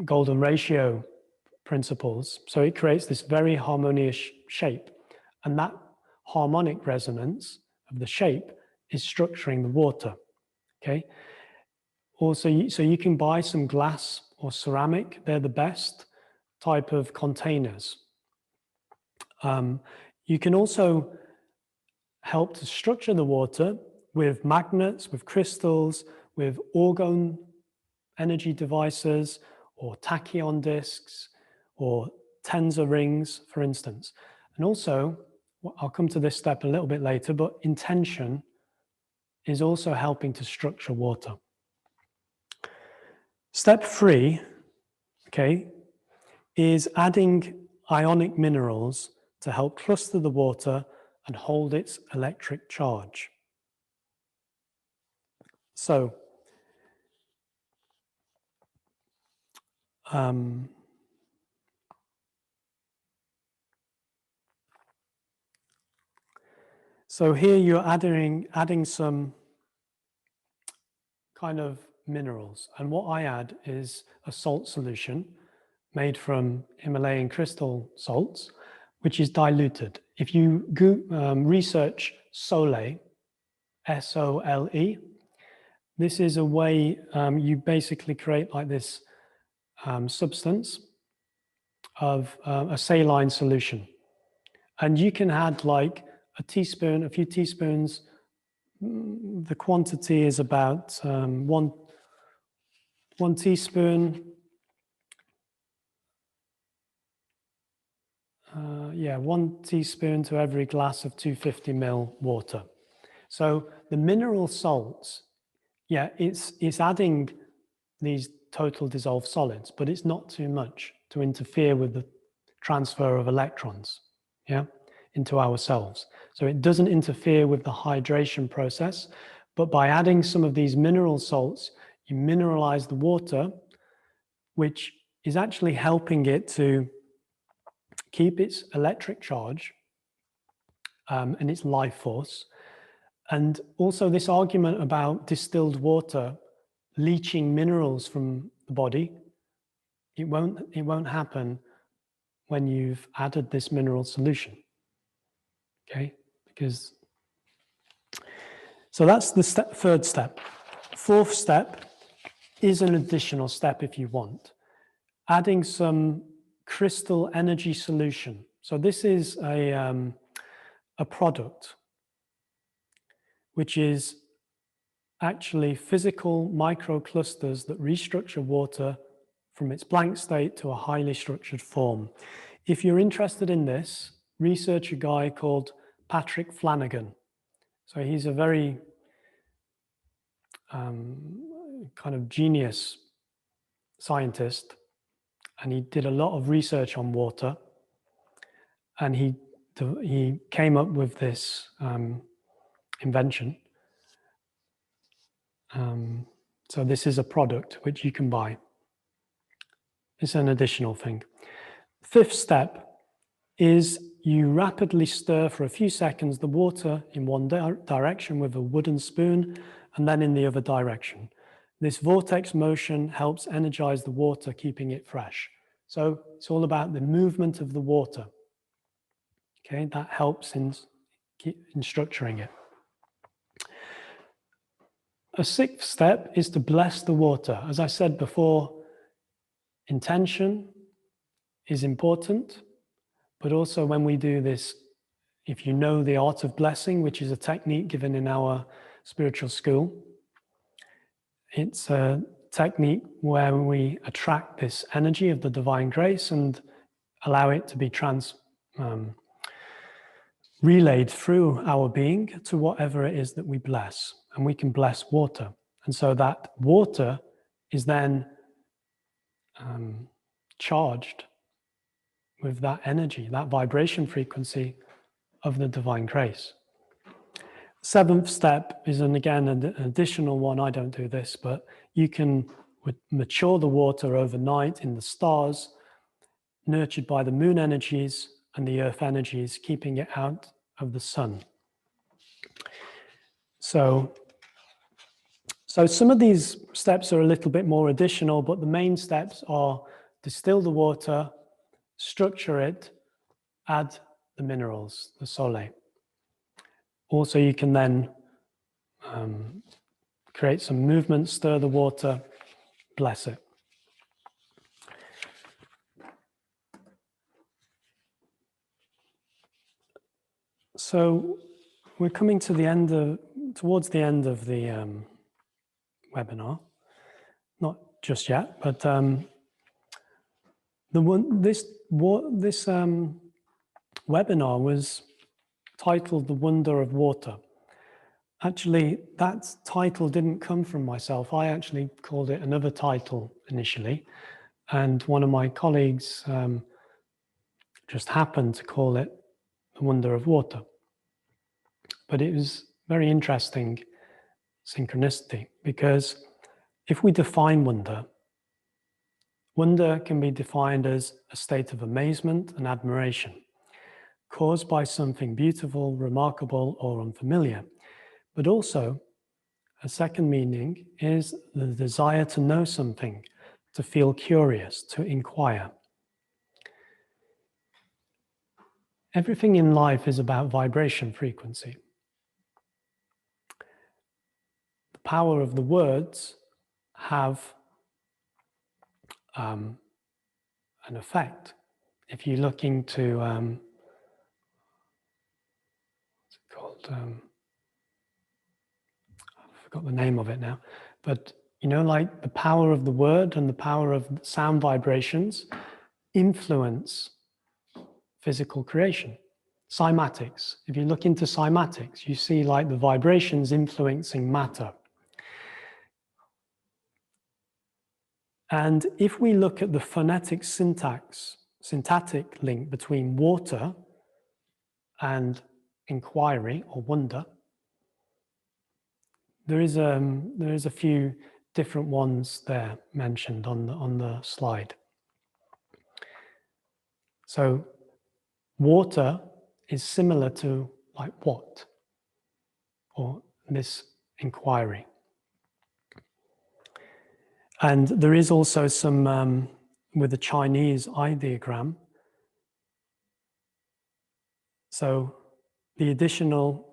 golden ratio principles. So it creates this very harmonious shape. And that harmonic resonance of the shape is structuring the water. Okay. Also, so you can buy some glass or ceramic. They're the best type of containers. You can also help to structure the water with magnets, with crystals, with orgone energy devices, or tachyon discs, or tensor rings, for instance. And also, I'll come to this step a little bit later, but intention is also helping to structure water. Step 3, okay, is adding ionic minerals to help cluster the water and hold its electric charge. So, here you're adding some kind of minerals, and what I add is a salt solution made from Himalayan crystal salts, which is diluted. If you research Sole, S-O-L-E, this is a way you basically create like this substance of a saline solution. And you can add like a teaspoon, a few teaspoons. The quantity is about one teaspoon. Yeah, 1 teaspoon to every glass of 250 ml water. So the mineral salts, yeah, it's adding these total dissolved solids, but it's not too much to interfere with the transfer of electrons, yeah, into our cells. So it doesn't interfere with the hydration process, but by adding some of these mineral salts, you mineralize the water, which is actually helping it to keep its electric charge and its life force. And also this argument about distilled water leaching minerals from the body, it won't happen when you've added this mineral solution. Okay, because so that's the third step. Fourth step is an additional step if you want, adding some crystal energy solution. So this is a product which is actually physical microclusters that restructure water from its blank state to a highly structured form. If you're interested in this, research a guy called Patrick Flanagan. So he's a very kind of genius scientist, and he did a lot of research on water, and he came up with this invention. So this is a product which you can buy. It's an additional thing. Fifth step is you rapidly stir for a few seconds the water in one direction with a wooden spoon and then in the other direction. This vortex motion helps energize the water, keeping it fresh. So it's all about the movement of the water. Okay, that helps in structuring it. A sixth step is to bless the water. As I said before, intention is important, but also when we do this, if you know the art of blessing, which is a technique given in our spiritual school, it's a technique where we attract this energy of the divine grace and allow it to be relayed through our being to whatever it is that we bless. And we can bless water. And so that water is then charged with that energy, that vibration frequency of the divine grace. Seventh step is, and again, an additional one. I don't do this, but you can mature the water overnight in the stars, nurtured by the moon energies and the earth energies, keeping it out of the sun. So some of these steps are a little bit more additional, but the main steps are distill the water, structure it, add the minerals, the sole. Also, you can then create some movement, stir the water, bless it. So we're coming to the end towards the end of the webinar. Not just yet, but this webinar was titled "The Wonder of Water." Actually, that title didn't come from myself. I actually called it another title initially, and one of my colleagues just happened to call it "The Wonder of Water." But it was very interesting synchronicity, because if we define wonder, wonder can be defined as a state of amazement and admiration caused by something beautiful, remarkable, or unfamiliar. But also, a second meaning is the desire to know something, to feel curious, to inquire. Everything in life is about vibration frequency. The power of the words have an effect. If you look into, what's it called? I forgot the name of it now. But, like the power of the word and the power of sound vibrations influence physical creation. Cymatics. If you look into cymatics, you see like the vibrations influencing matter. And if we look at the phonetic syntactic link between water and inquiry or wonder, there is a few different ones there mentioned on the slide. So water is similar to like what, or this inquiry. And there is also some, with the Chinese ideogram. So the addition of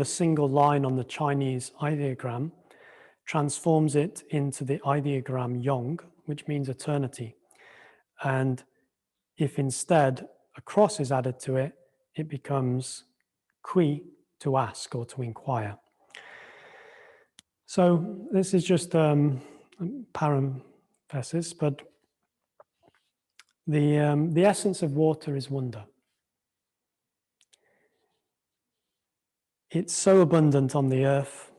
a single line on the Chinese ideogram transforms it into the ideogram Yong, which means eternity. And if instead a cross is added to it, it becomes Kui, to ask or to inquire. So this is just parenthesis, but the essence of water is wonder. It's so abundant on the earth,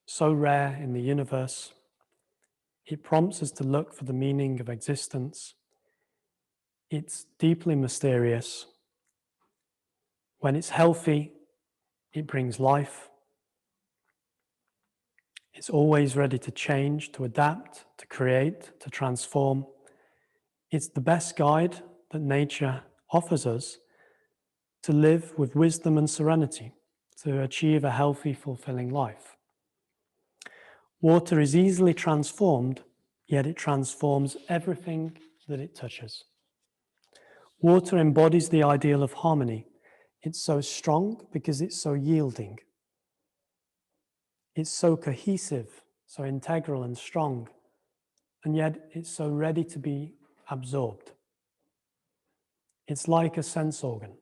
so rare in the universe. It prompts us to look for the meaning of existence. It's deeply mysterious. When it's healthy, it brings life. It's always ready to change, to adapt, to create, to transform. It's the best guide that nature offers us to live with wisdom and serenity, to achieve a healthy, fulfilling life. Water is easily transformed, yet it transforms everything that it touches. Water embodies the ideal of harmony. It's so strong because it's so yielding. It's so cohesive, so integral and strong, and yet it's so ready to be absorbed. It's like a sense organ.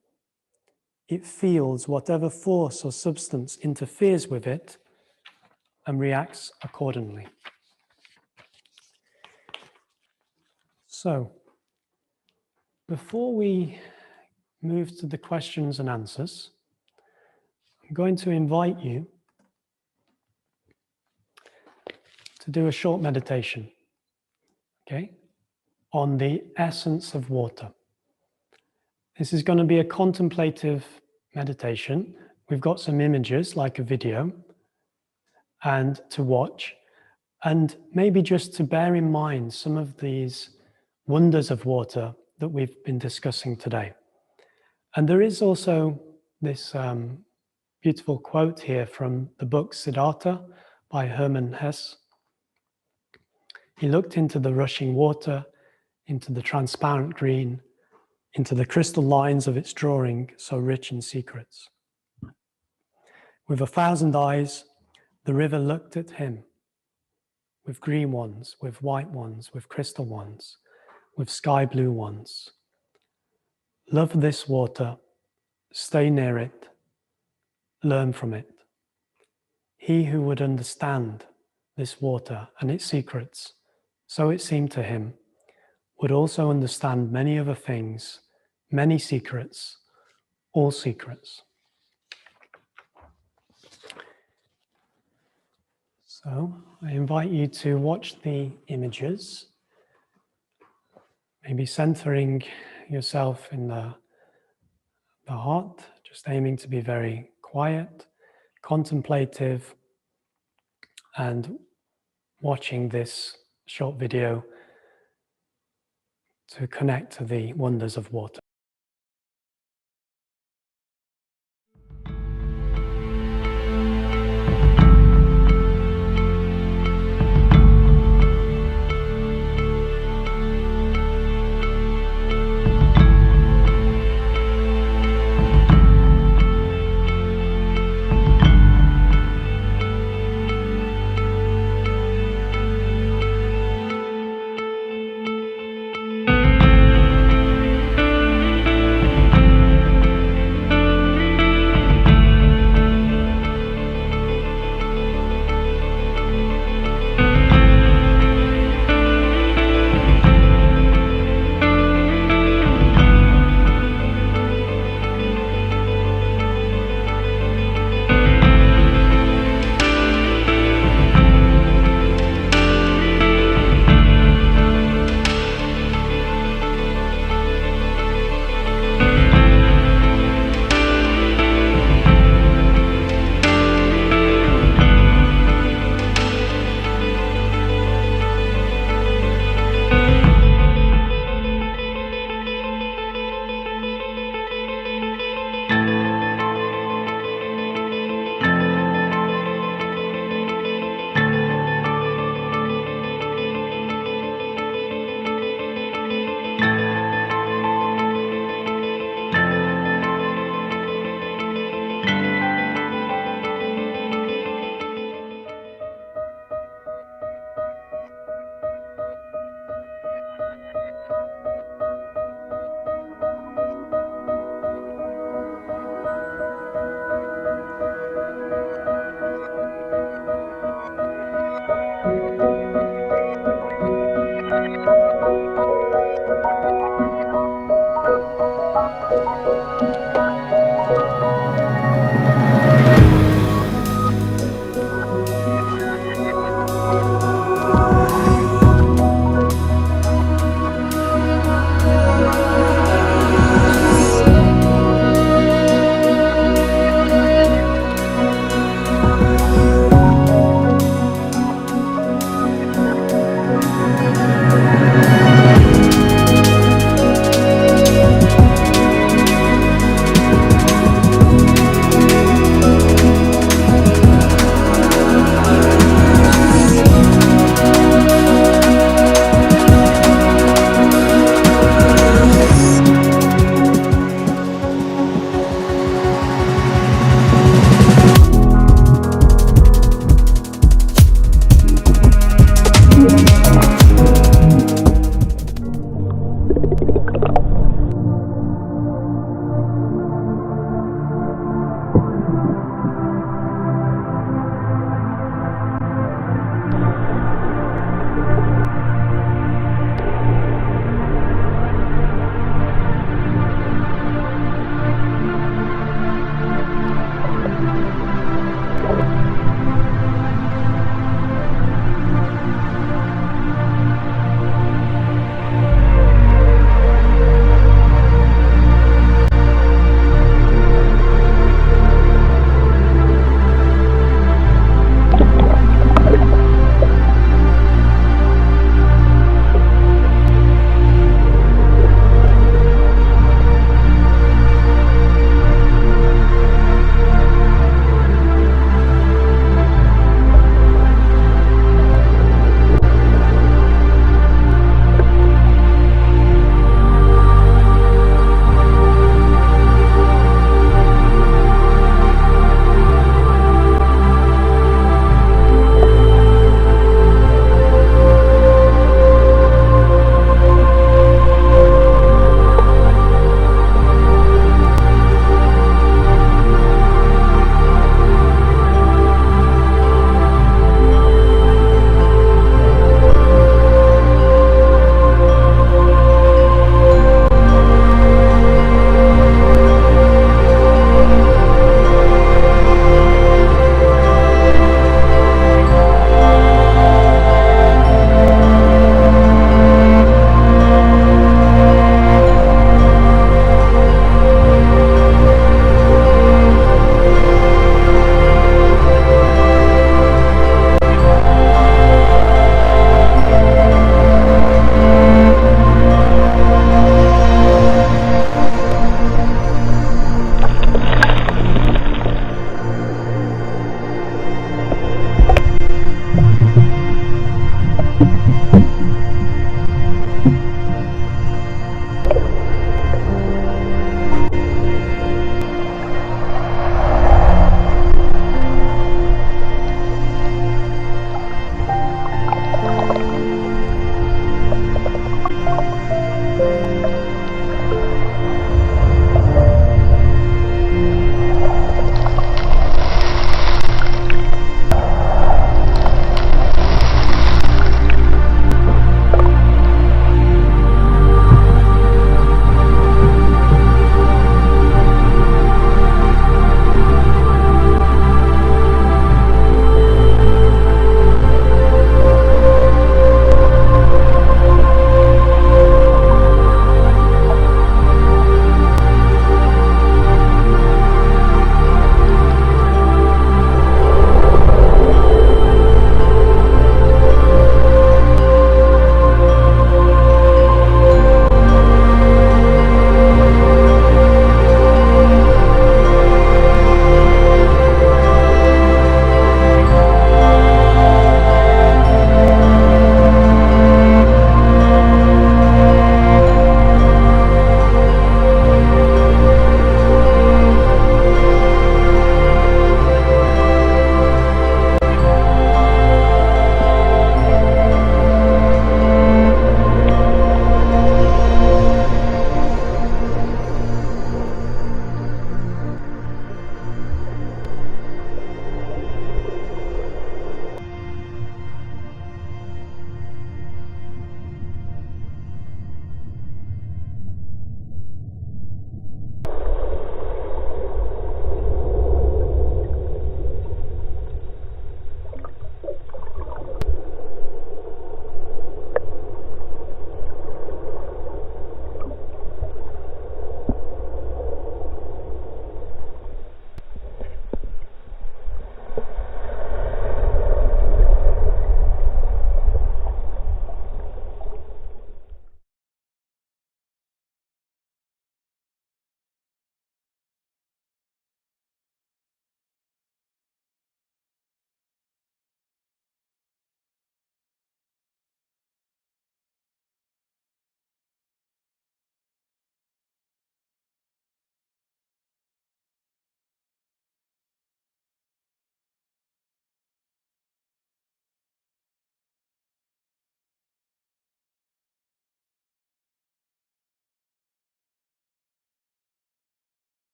It feels whatever force or substance interferes with it and reacts accordingly. So, Before we move to the questions and answers, I'm going to invite you to do a short meditation, okay, on the essence of water. This is going to be a contemplative meditation. We've got some images, like a video, and to watch, and maybe just to bear in mind some of these wonders of water that we've been discussing today. And there is also this beautiful quote here from the book Siddhartha by Hermann Hesse. He looked into the rushing water, into the transparent green, into the crystal lines of its drawing, so rich in secrets. With 1,000 eyes, the river looked at him, with green ones, with white ones, with crystal ones, with sky blue ones. Love this water, stay near it, learn from it. He who would understand this water and its secrets, so it seemed to him, would also understand many other things, many secrets, all secrets. So I invite you to watch the images, maybe centering yourself in the heart, just aiming to be very quiet, contemplative, and watching this short video to connect to the wonders of water.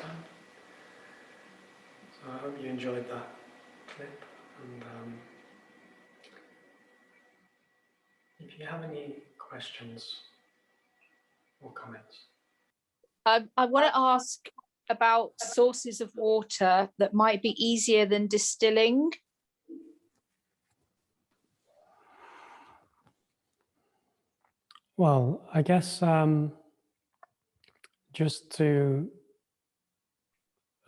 So I hope you enjoyed that clip, and if you have any questions or comments. I want to ask about sources of water that might be easier than distilling. Well, I guess just to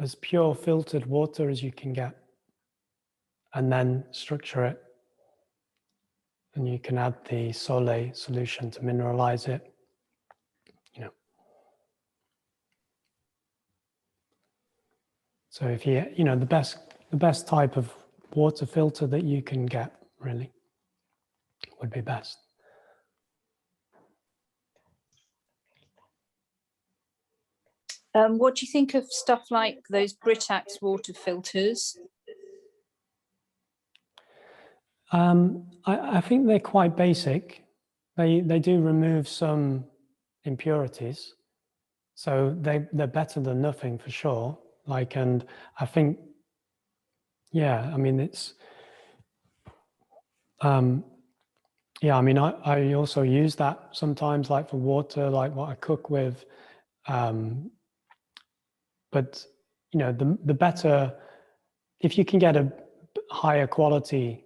as pure filtered water as you can get, and then structure it. And you can add the Sole solution to mineralize it. So if the best type of water filter that you can get really would be best. What do you think of stuff like those Britax water filters? I think they're quite basic. They do remove some impurities, so they're better than nothing for sure. And I think, yeah, I mean it's, yeah, I mean I also use that sometimes, like for water, like what I cook with. But the better, if you can get a higher quality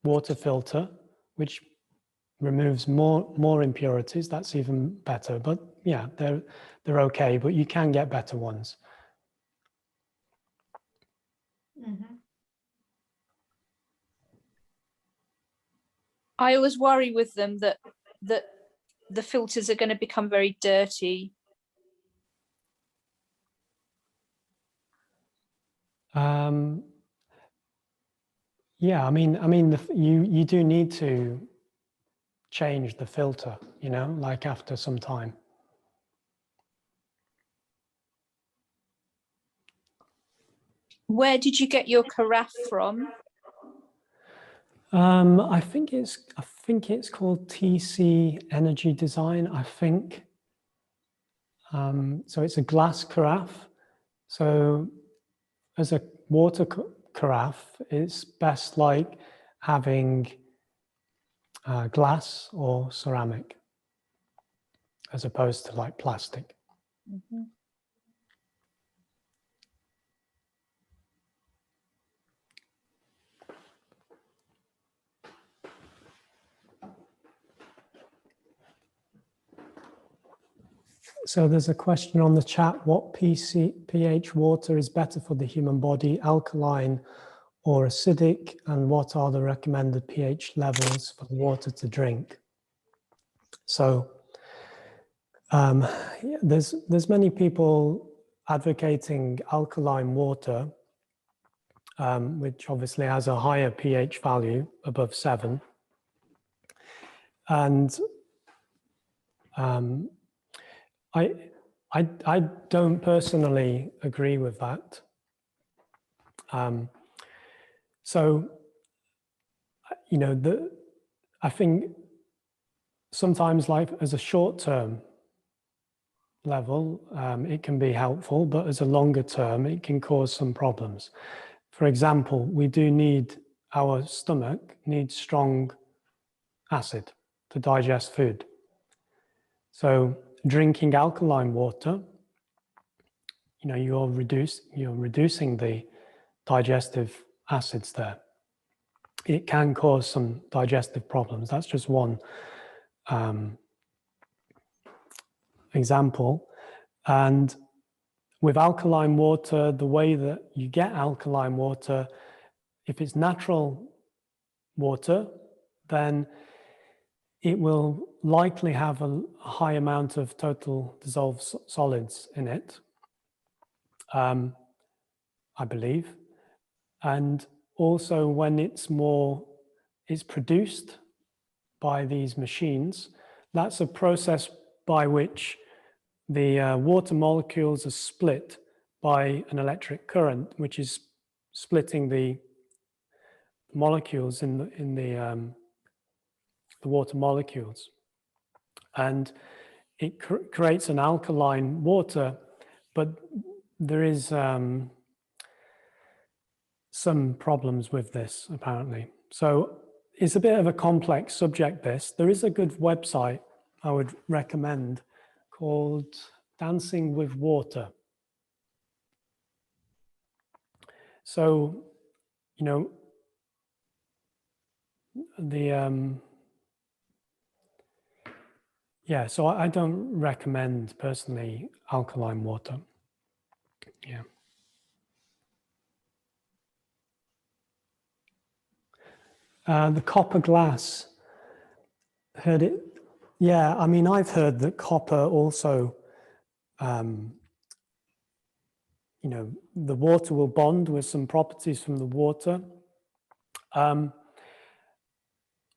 water filter, which removes more impurities, that's even better. But yeah, they're okay, but you can get better ones. Mm-hmm. I always worry with them that the filters are going to become very dirty. Yeah, I mean, you do need to change the filter, like after some time. Where did you get your carafe from? I think it's called TC Energy Design, I think. So it's a glass carafe. So as a water carafe, it's best like having glass or ceramic as opposed to like plastic. Mm-hmm. So there's a question on the chat: what pH water is better for the human body, alkaline or acidic, and what are the recommended pH levels for water to drink? So there's many people advocating alkaline water, which obviously has a higher pH value above 7. And I don't personally agree with that. So, I think sometimes, like as a short-term level, it can be helpful, but as a longer term, it can cause some problems. For example, our stomach needs strong acid to digest food. So drinking alkaline water, you're reducing the digestive acids there. It can cause some digestive problems. That's just one example. And with alkaline water, the way that you get alkaline water, if it's natural water, then it will likely have a high amount of total dissolved solids in it, I believe. And also when it's produced by these machines, that's a process by which the water molecules are split by an electric current, which is splitting the molecules in the water molecules. And it creates an alkaline water, but there is some problems with this, apparently. So it's a bit of a complex subject, this. There is a good website I would recommend called Dancing with Water. So, you know, yeah, so I don't recommend personally alkaline water. Yeah. The copper glass, heard it. Yeah, I mean, I've heard that copper also, you know, the water will bond with some properties from the water.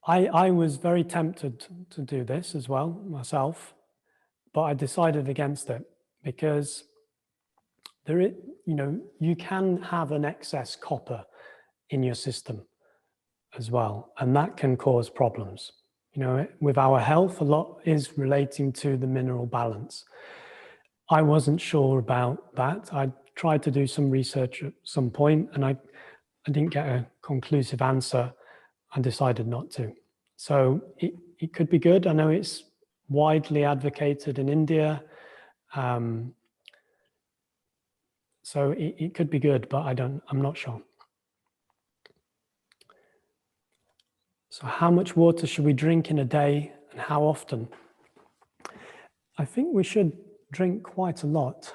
I was very tempted to do this as well myself, but I decided against it because there is, you know, you can have an excess copper in your system as well, and that can cause problems. You know, with our health, a lot is relating to the mineral balance. I wasn't sure about that. I tried to do some research at some point, and I didn't get a conclusive answer. I decided not to. So it could be good. I know it's widely advocated in India. So it could be good, but I'm not sure. So how much water should we drink in a day and how often? I think we should drink quite a lot.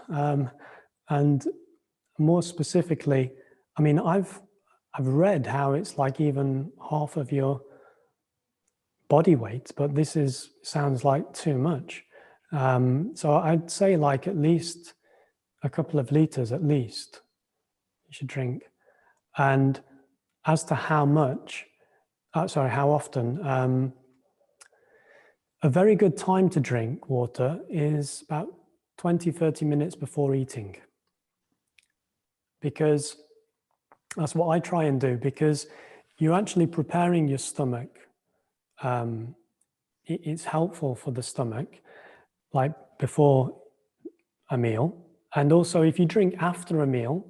And more specifically, I mean, I've read how it's like even half of your body weight, but this sounds like too much. So I'd say like at least a couple of liters at least you should drink. And as to how much, how often, a very good time to drink water is about 20, 30 minutes before eating. Because that's what I try and do, because you're actually preparing your stomach. It's helpful for the stomach, like before a meal. And also if you drink after a meal,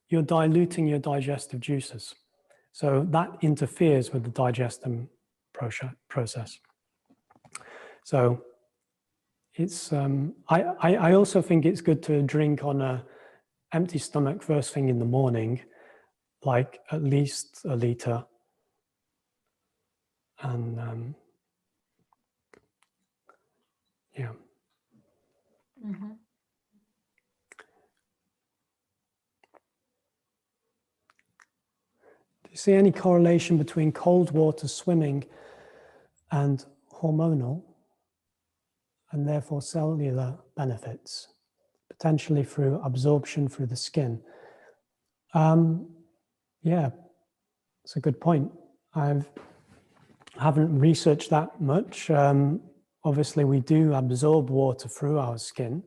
you're diluting your digestive juices. So that interferes with the digestion process. So it's, I also think it's good to drink on an empty stomach first thing in the morning, like at least a liter. And yeah. Mm-hmm. Do you see any correlation between cold water swimming and hormonal and therefore cellular benefits, potentially through absorption through the skin? Yeah, it's a good point. I haven't researched that much. Obviously, we do absorb water through our skin.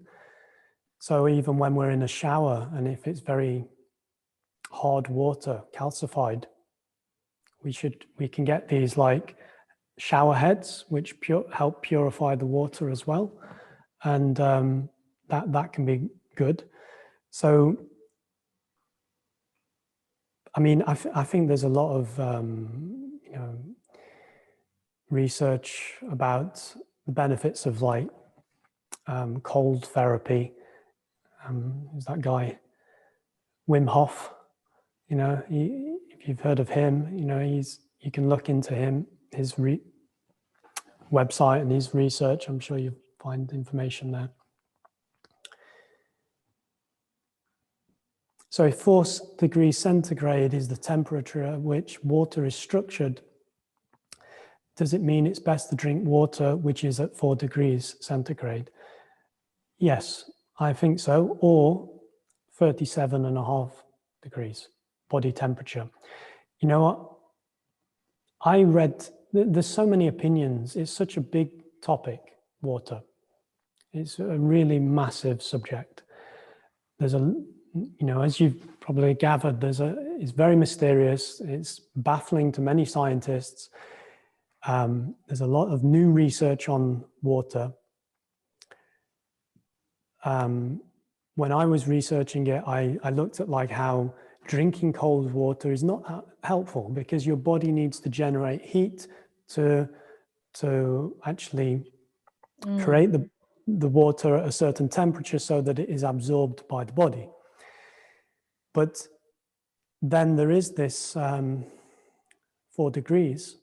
So even when we're in a shower, and if it's very hard water, calcified, we can get these like shower heads, which help purify the water as well. And that can be good. So, I mean, I think there's a lot of, you know, research about the benefits of like cold therapy. There's that guy, Wim Hof, you know, if you've heard of him, you know, you can look into him, his website and his research. I'm sure you'll find information there. So 4 degrees centigrade is the temperature at which water is structured. Does it mean it's best to drink water which is at 4 degrees centigrade? Yes, I think so, or 37.5 degrees body temperature. You know what? I read, there's so many opinions. It's such a big topic, water. It's a really massive subject. There's you know, as you've probably gathered, it's very mysterious. It's baffling to many scientists. There's a lot of new research on water. when I was researching it, I looked at like how drinking cold water is not helpful because your body needs to generate heat to actually create the water at a certain temperature so that it is absorbed by the body. But then there is this 4 degrees,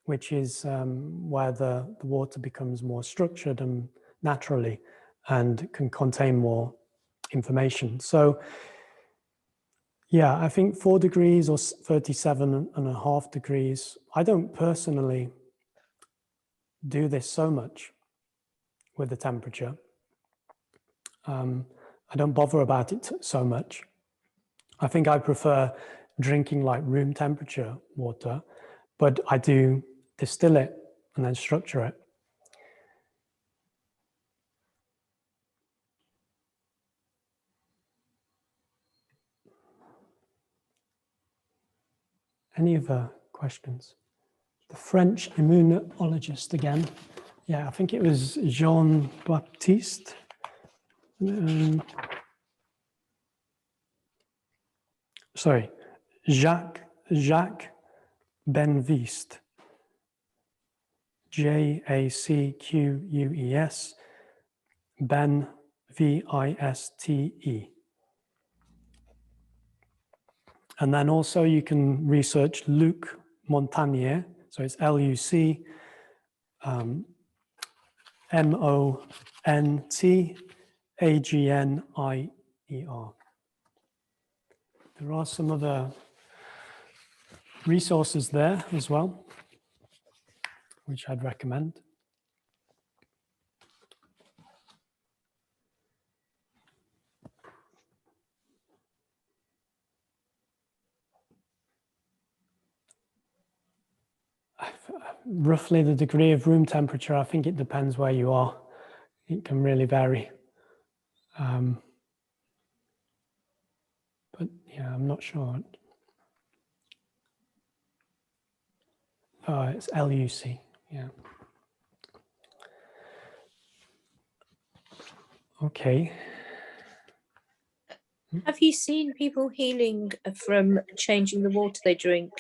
which is where the water becomes more structured and naturally and can contain more information. So yeah, I think 4 degrees or 37.5 degrees. I don't personally do this so much with the temperature. I don't bother about it so much. I think I prefer drinking like room temperature water, but I do distill it and then structure it. Any other questions? The French immunologist again. Yeah, I think it was Jean-Baptiste. Sorry, Jacques Benviste. Jacqueus Ben Viste. And then also you can research Luc Montagnier. So it's Luc Montagnier. There are some other resources there as well, which I'd recommend. Roughly the degree of room temperature, I think it depends where you are. It can really vary. But yeah, I'm not sure. Oh, it's LUC, yeah. Okay. Have you seen people healing from changing the water they drink?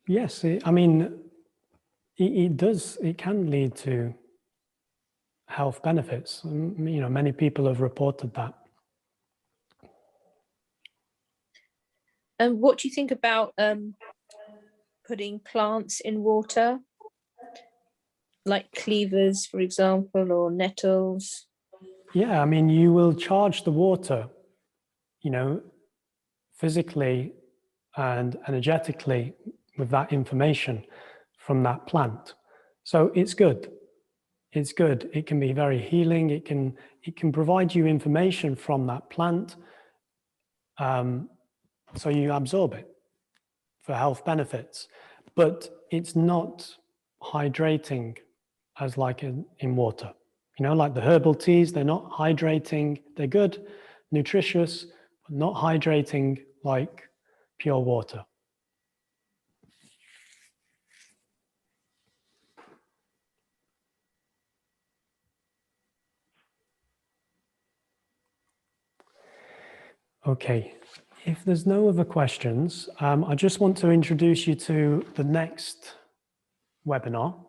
Yes, I mean, it does, it can lead to health benefits. You know, many people have reported that. And what do you think about putting plants in water, like cleavers, for example, or nettles? Yeah, I mean, you will charge the water, you know, physically and energetically with that information from that plant. So it's good. It's good. It can be very healing. It can provide you information from that plant, so you absorb it for health benefits. But it's not hydrating as like in water. You know, like the herbal teas, they're not hydrating. They're good, nutritious, but not hydrating like pure water. Okay, if there's no other questions, I just want to introduce you to the next webinar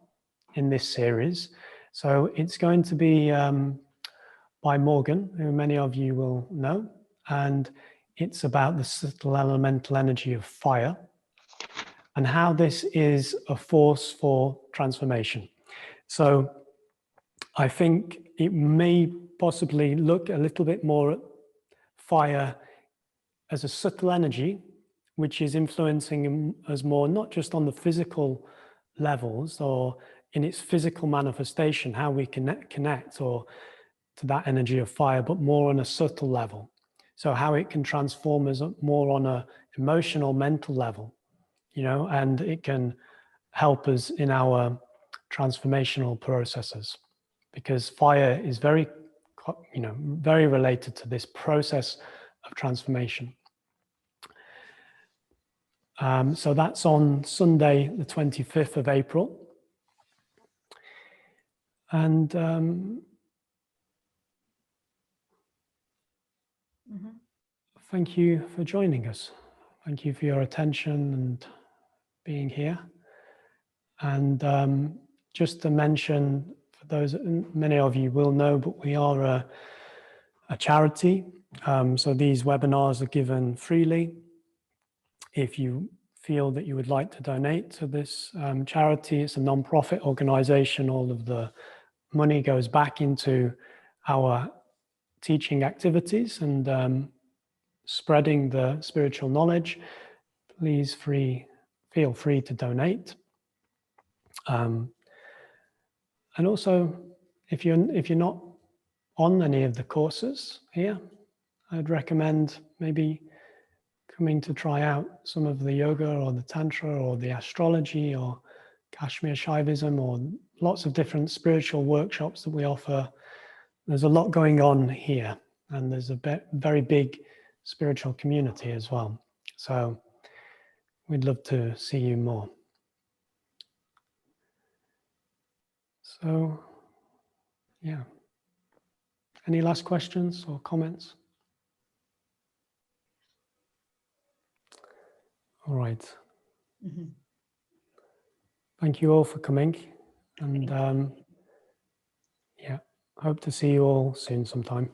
in this series. So it's going to be by Morgan, who many of you will know, and it's about the subtle elemental energy of fire and how this is a force for transformation. So I think it may possibly look a little bit more at fire as a subtle energy, which is influencing us more, not just on the physical levels or in its physical manifestation, how we connect or to that energy of fire, but more on a subtle level. So how it can transform us more on a emotional, mental level, you know, and it can help us in our transformational processes, because fire is very, you know, very related to this process of transformation. So that's on Sunday, the 25th of April. And thank you for joining us. Thank you for your attention and being here. And just to mention, for those, many of you will know, but we are a charity. So these webinars are given freely. If you feel that you would like to donate to this charity, it's a non-profit organization. All of the money goes back into our teaching activities and spreading the spiritual knowledge. Please feel free to donate. And also, if you're not on any of the courses here, I'd recommend maybe coming to try out some of the yoga or the tantra or the astrology or Kashmir Shaivism or lots of different spiritual workshops that we offer. There's a lot going on here, and there's a very big spiritual community as well. So we'd love to see you more. So, yeah. Any last questions or comments? All right. Thank you all for coming. And yeah, hope to see you all soon sometime.